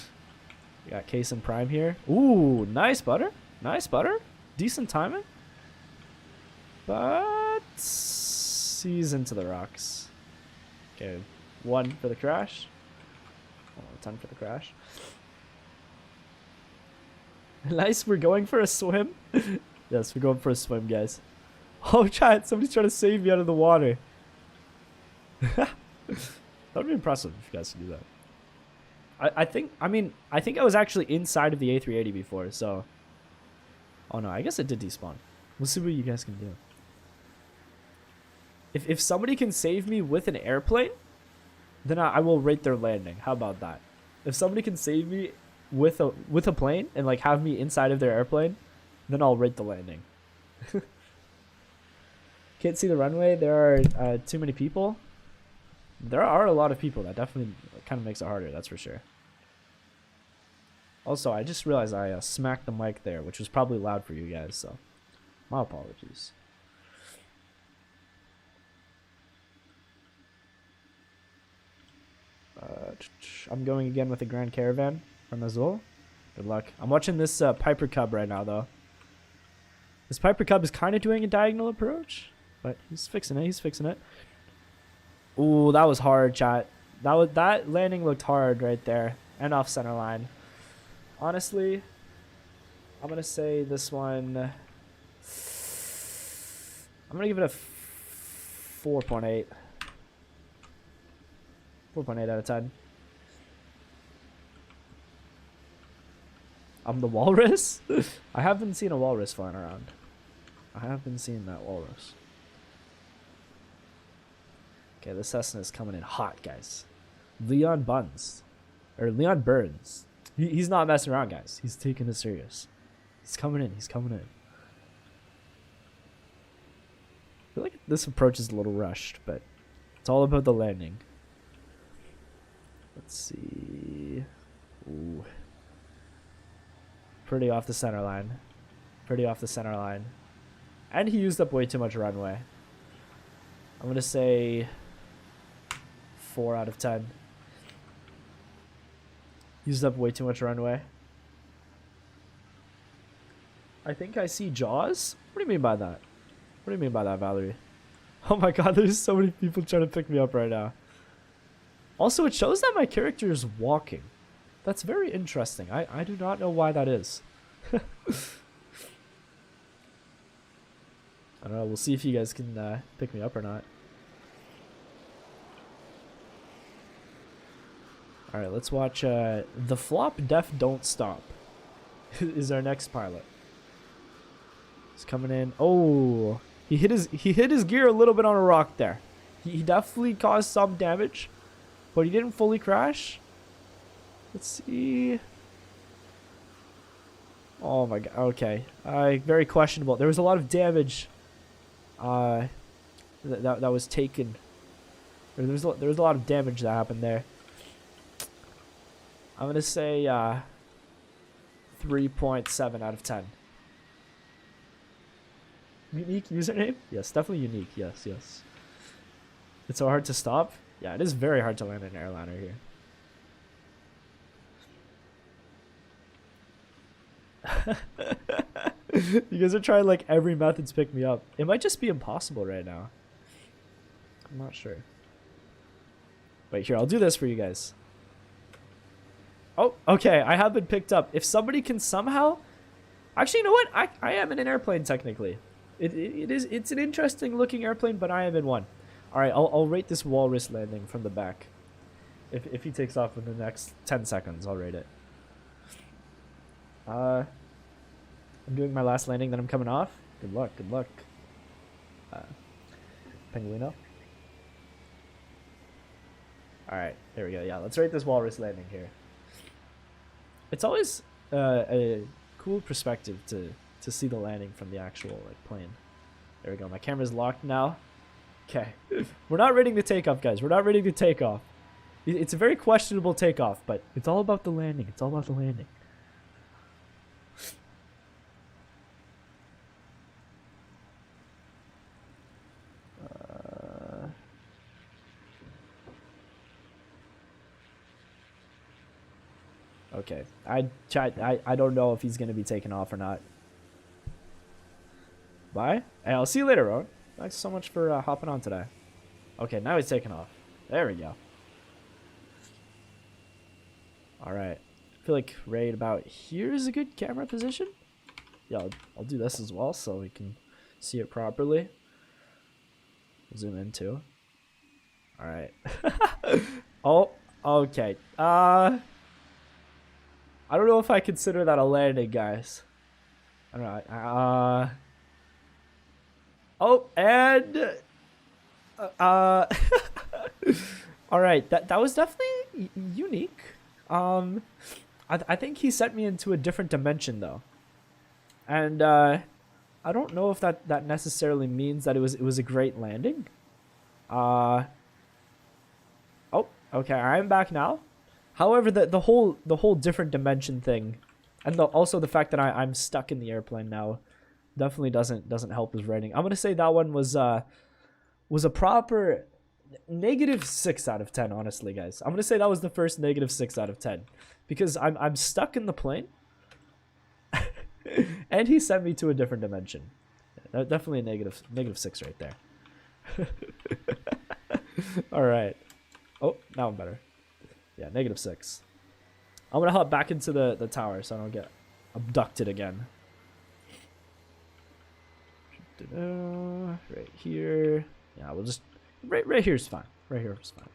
got Case and Prime here. Ooh, nice butter. Nice butter. Decent timing. But he's into the rocks. Okay, 1 for the crash. 10 for the crash. Nice, we're going for a swim. Yes, we're going for a swim, guys. Oh, chat, somebody's trying to save me out of the water. That would be impressive if you guys could do that. I think I was actually inside of the A380 before, so. Oh no, I guess it did despawn. We'll see what you guys can do. If somebody can save me with an airplane, then I will rate their landing. How about that? If somebody can save me with a plane and like have me inside of their airplane, then I'll rate the landing. Can't see the runway. There are too many people. There are a lot of people. That definitely kind of makes it harder. That's for sure. Also, I just realized I smacked the mic there, which was probably loud for you guys. So, my apologies. I'm going again with the Grand Caravan from Azul. Good luck. I'm watching this Piper Cub right now, though. This Piper Cub is kind of doing a diagonal approach, but he's fixing it. He's fixing it. Ooh, that was hard, chat. That landing looked hard right there, and off center line. Honestly, I'm gonna say this one. I'm gonna give it a 4.8. 4.8 out of 10. I'm the walrus? I haven't seen a walrus flying around. I have been seeing that walrus. Okay, this Cessna is coming in hot, guys. Leon Burns. He's not messing around, guys. He's taking it serious. He's coming in. He's coming in. I feel like this approach is a little rushed, but it's all about the landing. Let's see. Ooh. Pretty off the center line. Pretty off the center line. And he used up way too much runway. I'm going to say 4 out of 10. Used up way too much runway. I think I see Jaws? What do you mean by that? What do you mean by that, Valerie? Oh my god, there's so many people trying to pick me up right now. Also, it shows that my character is walking. That's very interesting. I do not know why that is. I don't know. We'll see if you guys can pick me up or not. Alright, let's watch The Flop Def Don't Stop is our next pilot. He's coming in. Oh, he hit his gear a little bit on a rock there. He definitely caused some damage, but he didn't fully crash. Let's see. Oh my god. Okay. Very questionable. There was a lot of damage. That was taken. There was a lot of damage that happened there. I'm gonna say 3.7 out of 10. Unique username? Yes, definitely unique. Yes, yes. It's so hard to stop. Yeah, it is very hard to land an airliner here. You guys are trying like every method to pick me up. It might just be impossible right now. I'm not sure. Wait, here, I'll do this for you guys. Oh, okay, I have been picked up. If somebody can somehow... Actually, you know what? I am in an airplane, technically. It's an interesting looking airplane, but I am in one. Alright, I'll rate this walrus landing from the back. If he takes off in the next 10 seconds, I'll rate it. I'm doing my last landing, then I'm coming off. Good luck, good luck. Penguino. Alright, there we go. Yeah, let's rate this walrus landing here. It's always a cool perspective to see the landing from the actual like plane. There we go. My camera's locked now. Okay. We're not rating the takeoff, guys. We're not rating the takeoff. It's a very questionable takeoff, but it's all about the landing. It's all about the landing. Okay. I don't know if he's going to be taken off or not. Bye. Hey, I'll see you later, Rowan. Thanks so much for hopping on today. Okay, now he's taking off. There we go. Alright. I feel like right about here is a good camera position. Yeah, I'll do this as well so we can see it properly. Zoom in too. Alright. Oh, okay. I don't know if I consider that a landing, guys. I don't know. Oh, and all right, that was definitely unique. I think he sent me into a different dimension though, and I don't know if that necessarily means that it was a great landing. Oh, okay, I'm back now. However, the whole different dimension thing, and also the fact that I'm stuck in the airplane now, definitely doesn't help his rating. I'm gonna say that one was a proper -6 out of 10. Honestly, guys, I'm gonna say that was the first -6 out of 10 because I'm stuck in the plane, and he sent me to a different dimension. Definitely a -6 right there. All right. Oh, now I'm better. Yeah, -6. I'm gonna hop back into the tower so I don't get abducted again. Right here. Yeah, we'll just right here's fine. Right here is fine.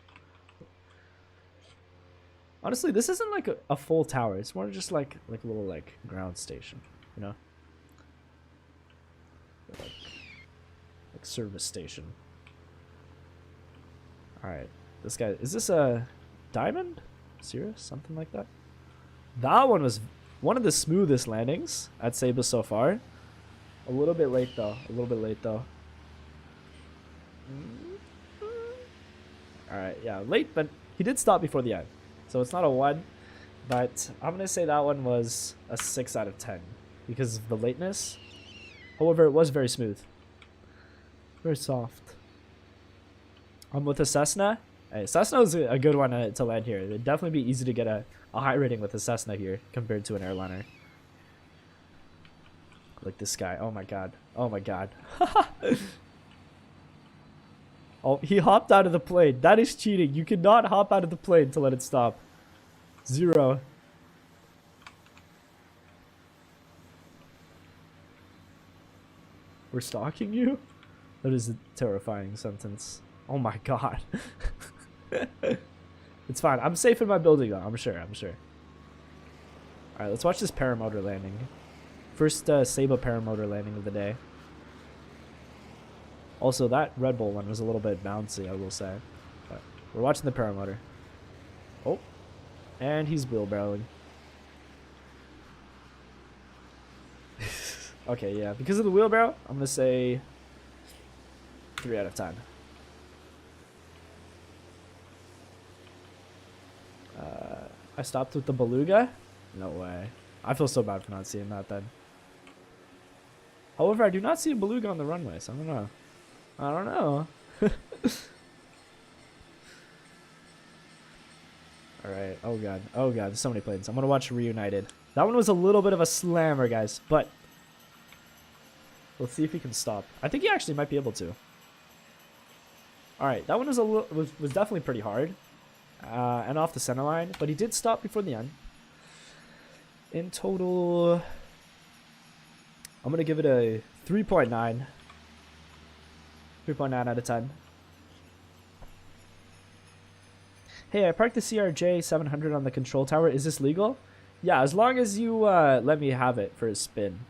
Honestly, this isn't like a full tower. It's more just like a little like ground station, you know? Like service station. Alright. This guy, is this a diamond? Cirrus? Something like that? That one was one of the smoothest landings at Saba so far. A little bit late though. Alright, yeah, late, but he did stop before the end. So it's not a 1, but I'm going to say that one was a 6 out of 10 because of the lateness. However, it was very smooth. Very soft. I'm with a Cessna. Hey, Cessna is a good one to land here. It'd definitely be easy to get a high rating with a Cessna here compared to an airliner. Like this guy. Oh my god. Oh my god. Oh, he hopped out of the plane. That is cheating. You cannot hop out of the plane to let it stop. 0. We're stalking you? That is a terrifying sentence. Oh my god. It's fine. I'm safe in my building though. I'm sure. Alright, let's watch this paramotor landing. First Saba paramotor landing of the day. Also, that Red Bull one was a little bit bouncy, I will say. But we're watching the paramotor. Oh, and he's wheelbarrowing. Okay, yeah. Because of the wheelbarrow, I'm gonna say 3 out of 10. I stopped with the beluga? No way. I feel so bad for not seeing that then. However, I do not see a beluga on the runway, so I don't know. I don't know. Alright, oh god. Oh god, there's so many planes. I'm gonna watch Reunited. That one was a little bit of a slammer, guys, but let's see if he can stop. I think he actually might be able to. Alright, that one was was definitely pretty hard. And off the center line, but he did stop before the end. In total, I'm gonna give it a 3.9. 3.9 out of 10. Hey, I parked the CRJ 700 on the control tower. Is this legal? Yeah, as long as you let me have it for a spin.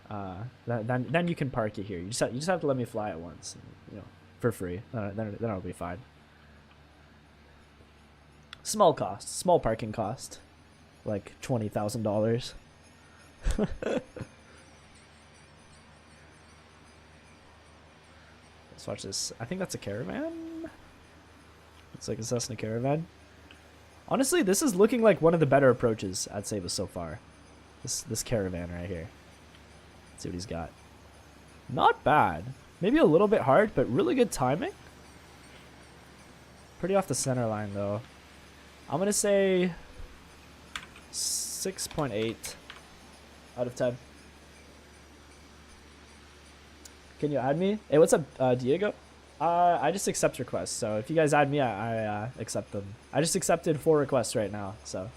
Then you can park it here. You just have to let me fly it once, you know, for free. Then it'll be fine. Small cost, small parking cost, like $20,000. Let's watch this. I think that's a caravan. It's like a Cessna caravan. Honestly, this is looking like one of the better approaches at Savas so far. This caravan right here. Let's see what he's got. Not bad. Maybe a little bit hard, but really good timing. Pretty off the center line though. I'm gonna say 6.8 out of 10. Can you add me? Hey, what's up, Diego? I just accept requests, so if you guys add me, I accept them. I just accepted 4 requests right now, so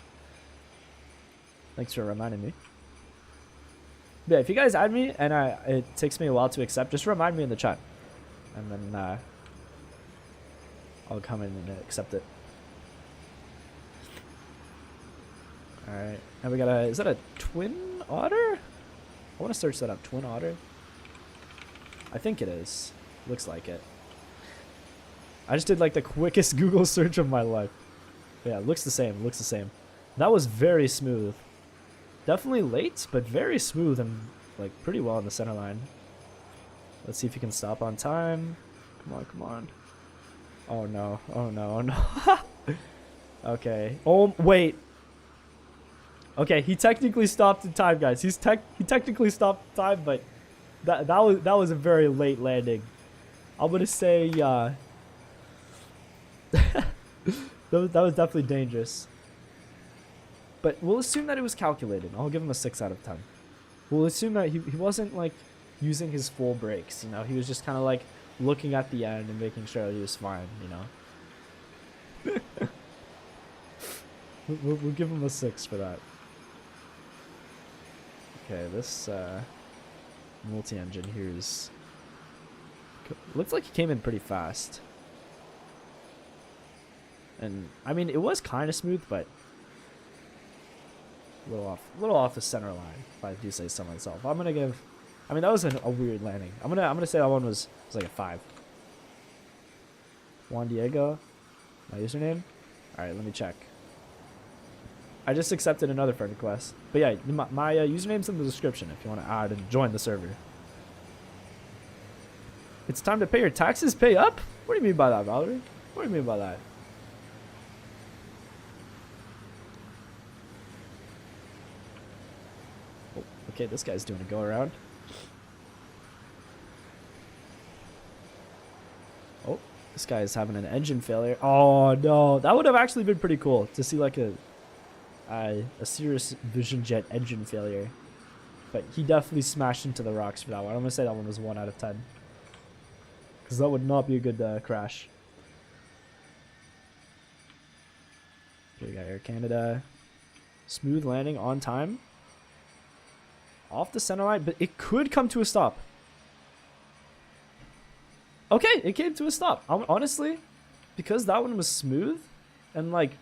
thanks for reminding me. But yeah, if you guys add me and it takes me a while to accept, just remind me in the chat, and then I'll come in and accept it. Alright, and we got a, is that a twin otter? I want to search that up, twin otter? I think it is. Looks like it. I just did like the quickest Google search of my life. Yeah, it looks the same, looks the same. That was very smooth. Definitely late, but very smooth and like pretty well on the center line. Let's see if he can stop on time. Come on, come on. Oh no, oh no, oh no. Okay. Oh, wait. Okay, he technically stopped in time, guys. He technically stopped in time, but that was a very late landing. I'm gonna say that was definitely dangerous. But we'll assume that it was calculated. I'll give him a 6 out of 10. We'll assume that he wasn't like using his full brakes, you know. He was just kind of like looking at the end and making sure he was fine, you know. We'll give him a 6 for that. Okay, this multi-engine here is looks like he came in pretty fast. And I mean, it was kind of smooth, but a little off the center line, if I do say so myself. I'm gonna give. I mean, that was a weird landing. I'm gonna say that one was like a 5. Juan Diego, my username. All right, let me check. I just accepted another friend request. But yeah, my username's in the description if you want to add and join the server. It's time to pay your taxes. Pay up? What do you mean by that, Valerie? What do you mean by that? Oh, okay, this guy's doing a go around. Oh, this guy is having an engine failure. Oh no, that would have actually been pretty cool to see like a Cirrus Vision Jet engine failure. But he definitely smashed into the rocks for that one. I'm gonna say that one was 1 out of 10. Because that would not be a good crash. Okay, we got Air Canada. Smooth landing on time. Off the center line, but it could come to a stop. Okay, it came to a stop. Honestly, because that one was smooth and like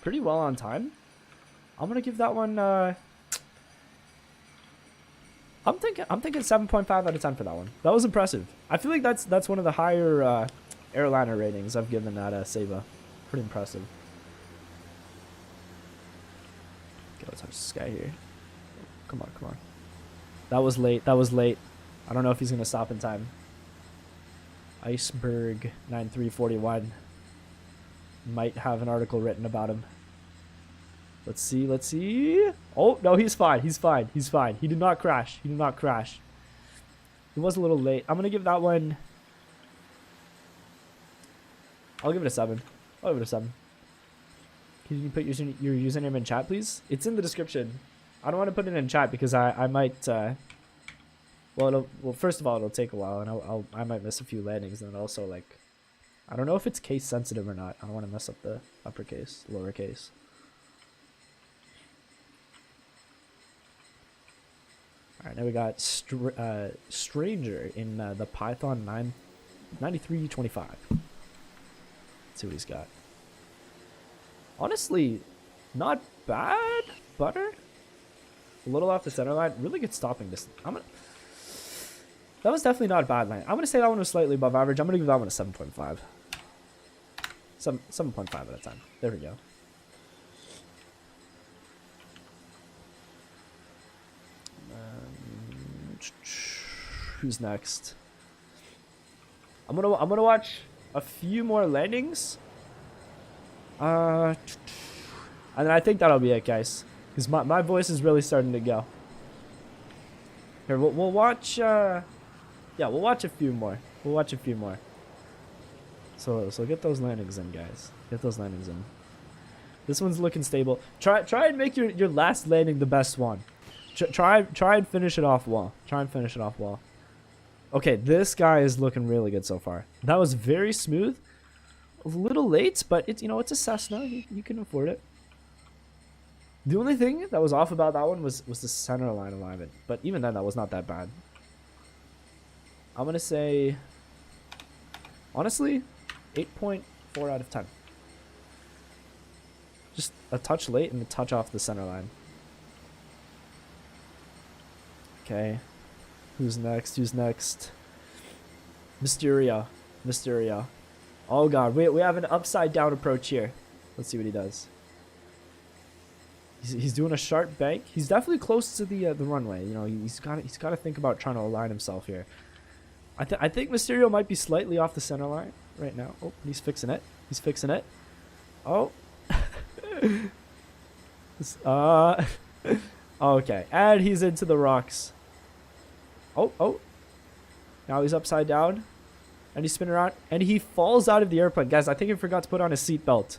pretty well on time, I'm gonna give that one. I'm thinking 7.5 out of 10 for that one. That was impressive. I feel like that's one of the higher airliner ratings I've given that Seva. Pretty impressive. Okay, let's touch this guy here. Come on, come on. That was late. That was late. I don't know if he's gonna stop in time. Iceberg 9341. Might have an article written about him. Let's see. Let's see. Oh no, he's fine. He's fine. He's fine. He did not crash. He did not crash. He was a little late. I'm gonna give that one. I'll give it a 7. I'll give it a 7. Can you put your username in chat, please? It's in the description. I don't want to put it in chat because I might. Well, first of all, it'll take a while, and I might miss a few landings, and also like, I don't know if it's case sensitive or not. I don't want to mess up the uppercase, lowercase. All right, now we got Stranger in the Python 9325. Let's see what he's got. Honestly, not bad. Butter. A little off the center line. Really good stopping distance. That was definitely not a bad line. I'm gonna say that one was slightly above average. I'm gonna give that one a 7.5. 7.5 out of 10. There we go. Who's next? I'm gonna watch a few more landings. And then I think that'll be it, guys. Because my voice is really starting to go. Here, we'll watch. Yeah, we'll watch a few more. We'll watch a few more. So get those landings in, guys. Get those landings in. This one's looking stable. Try and make your last landing the best one. Try and finish it off well. Try and finish it off well. Okay, this guy is looking really good so far. That was very smooth. A little late, but it's it's a Cessna. You can afford it. The only thing that was off about that one was the center line alignment. But even then, that was not that bad. I'm gonna say, honestly, 8.4 out of 10. Just a touch late and a touch off the center line. Okay. Who's next? Who's next? Mysteria. Oh god, we have an upside down approach here. Let's see what he does. He's doing a sharp bank. He's definitely close to the runway. He's got to think about trying to align himself here. I think Mysterio might be slightly off the center line right now. Oh, he's fixing it. He's fixing it. Oh. Okay, and he's into the rocks. Oh. Now he's upside down. And he's spinning around. And he falls out of the airplane. Guys, I think he forgot to put on his seatbelt.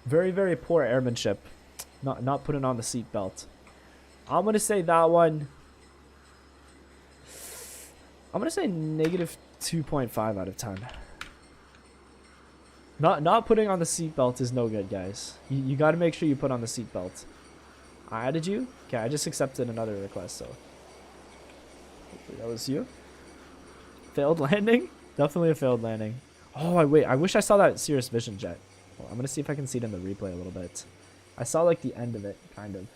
Very, very poor airmanship. Not putting on the seatbelt. I'm going to say that one. I'm going to say negative 2.5 out of 10. Not putting on the seatbelt is no good, guys. You got to make sure you put on the seatbelt. I added you? Okay, I just accepted another request, so. Hopefully that was you. Failed landing? Definitely a failed landing. Oh, wait. I wish I saw that Cirrus Vision jet. Well, I'm going to see if I can see it in the replay a little bit. I saw like the end of it, kind of.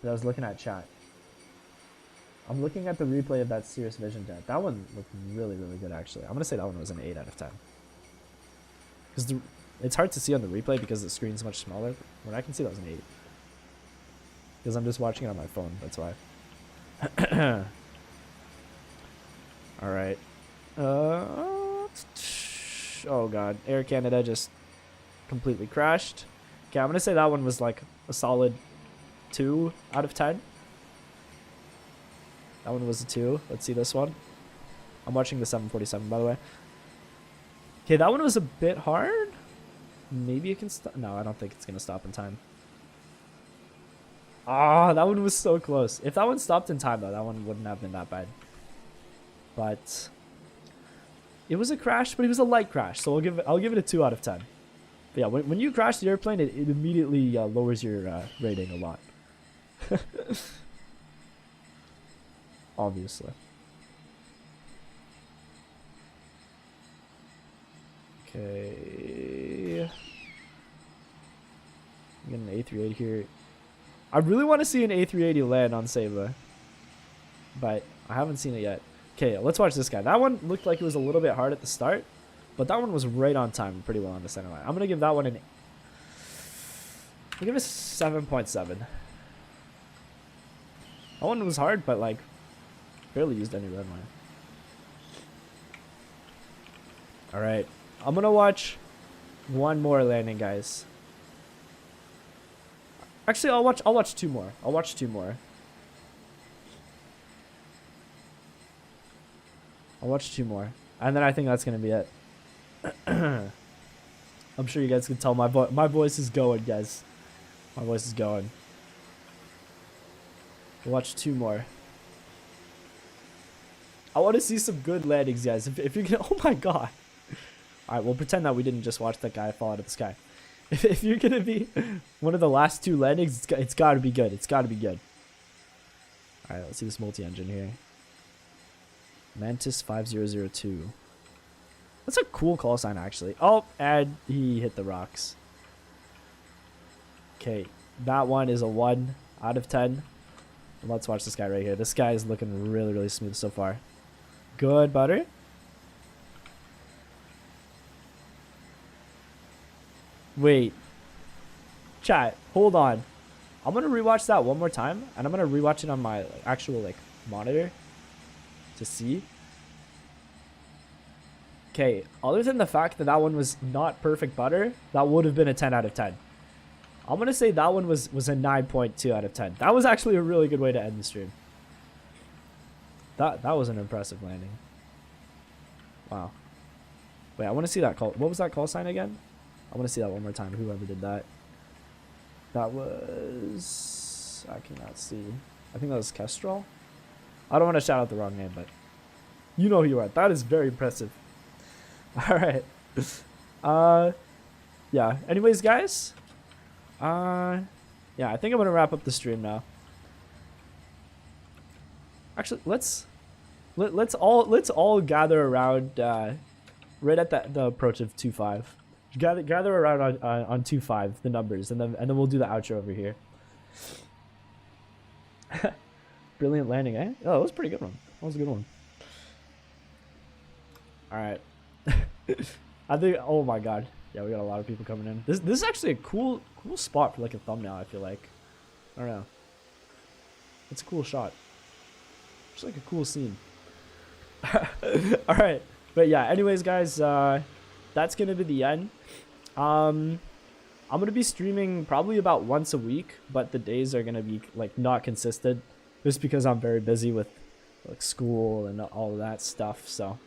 But I was looking at chat. I'm looking at the replay of that Cirrus Vision jet. That one looked really, really good, actually. I'm going to say that one was an 8 out of 10. Because it's hard to see on the replay because the screen's much smaller. When I can see that was an 8. Because I'm just watching it on my phone, that's why. Alright. Oh god. Air Canada just completely crashed. Okay, I'm going to say that one was like a solid 2 out of 10. That one was a 2. Let's see this one. I'm watching the 747, by the way. Okay, that one was a bit hard. Maybe it can stop. No, I don't think it's going to stop in time. Ah, that one was so close. If that one stopped in time, though, that one wouldn't have been that bad. But it was a crash, but it was a light crash. So I'll give it a 2 out of 10. But yeah, when you crash the airplane, it immediately lowers your rating a lot. Obviously. Okay. I'm getting an A380 here. I really want to see an A380 land on Saba, but I haven't seen it yet. Okay, let's watch this guy. That one looked like it was a little bit hard at the start, but that one was right on time, pretty well on the center line. I'm gonna give that one an. I'll give it a 7.7. That one was hard, but like barely used any runway. All right, I'm gonna watch one more landing, guys. Actually, I'll watch two more. I'll watch two more. I'll watch two more, and then I think that's gonna be it. I'm sure you guys can tell my voice is going, guys. My voice is going. We'll watch two more. I want to see some good landings, guys. If you can, oh my god. All right, we'll pretend that we didn't just watch that guy fall out of the sky. If you're gonna be one of the last two landings, it's got to be good. It's got to be good. All right, let's see this multi-engine here. Mantis 5002. That's a cool call sign, actually. Oh, and he hit the rocks. Okay, that one is a 1 out of 10. Let's watch this guy right here. This guy is looking really, really smooth so far. Good, butter. Wait. Chat, hold on. I'm going to rewatch that one more time, and I'm going to rewatch it on my actual like monitor to see. Okay, other than the fact that that one was not perfect butter, that would have been a 10 out of 10. I'm going to say that one was a 9.2 out of 10. That was actually a really good way to end the stream. That was an impressive landing. Wow. Wait, I want to see that call. What was that call sign again? I want to see that one more time, whoever did that. That was... I cannot see. I think that was Kestrel. I don't want to shout out the wrong name, but you know who you are. That is very impressive. All right. Yeah. Anyways, guys. Yeah, I think I'm gonna wrap up the stream now. Actually, let's all gather around right at the approach of 2.5. Gather around on 2.5, the numbers, and then we'll do the outro over here. Brilliant landing, eh? Oh, that was a pretty good one. That was a good one. All right. I think. Oh my god. Yeah, we got a lot of people coming in. This is actually a cool spot for like a thumbnail. I feel like. I don't know. It's a cool shot. It's like a cool scene. All right. But yeah. Anyways, guys. That's gonna be the end. I'm gonna be streaming probably about once a week, but the days are gonna be like not consistent, just because I'm very busy with like school and all of that stuff. So,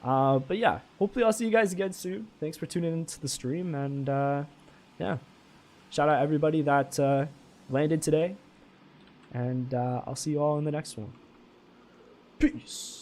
but yeah, hopefully I'll see you guys again soon. Thanks for tuning into the stream, and yeah, shout out everybody that landed today, and I'll see you all in the next one. Peace.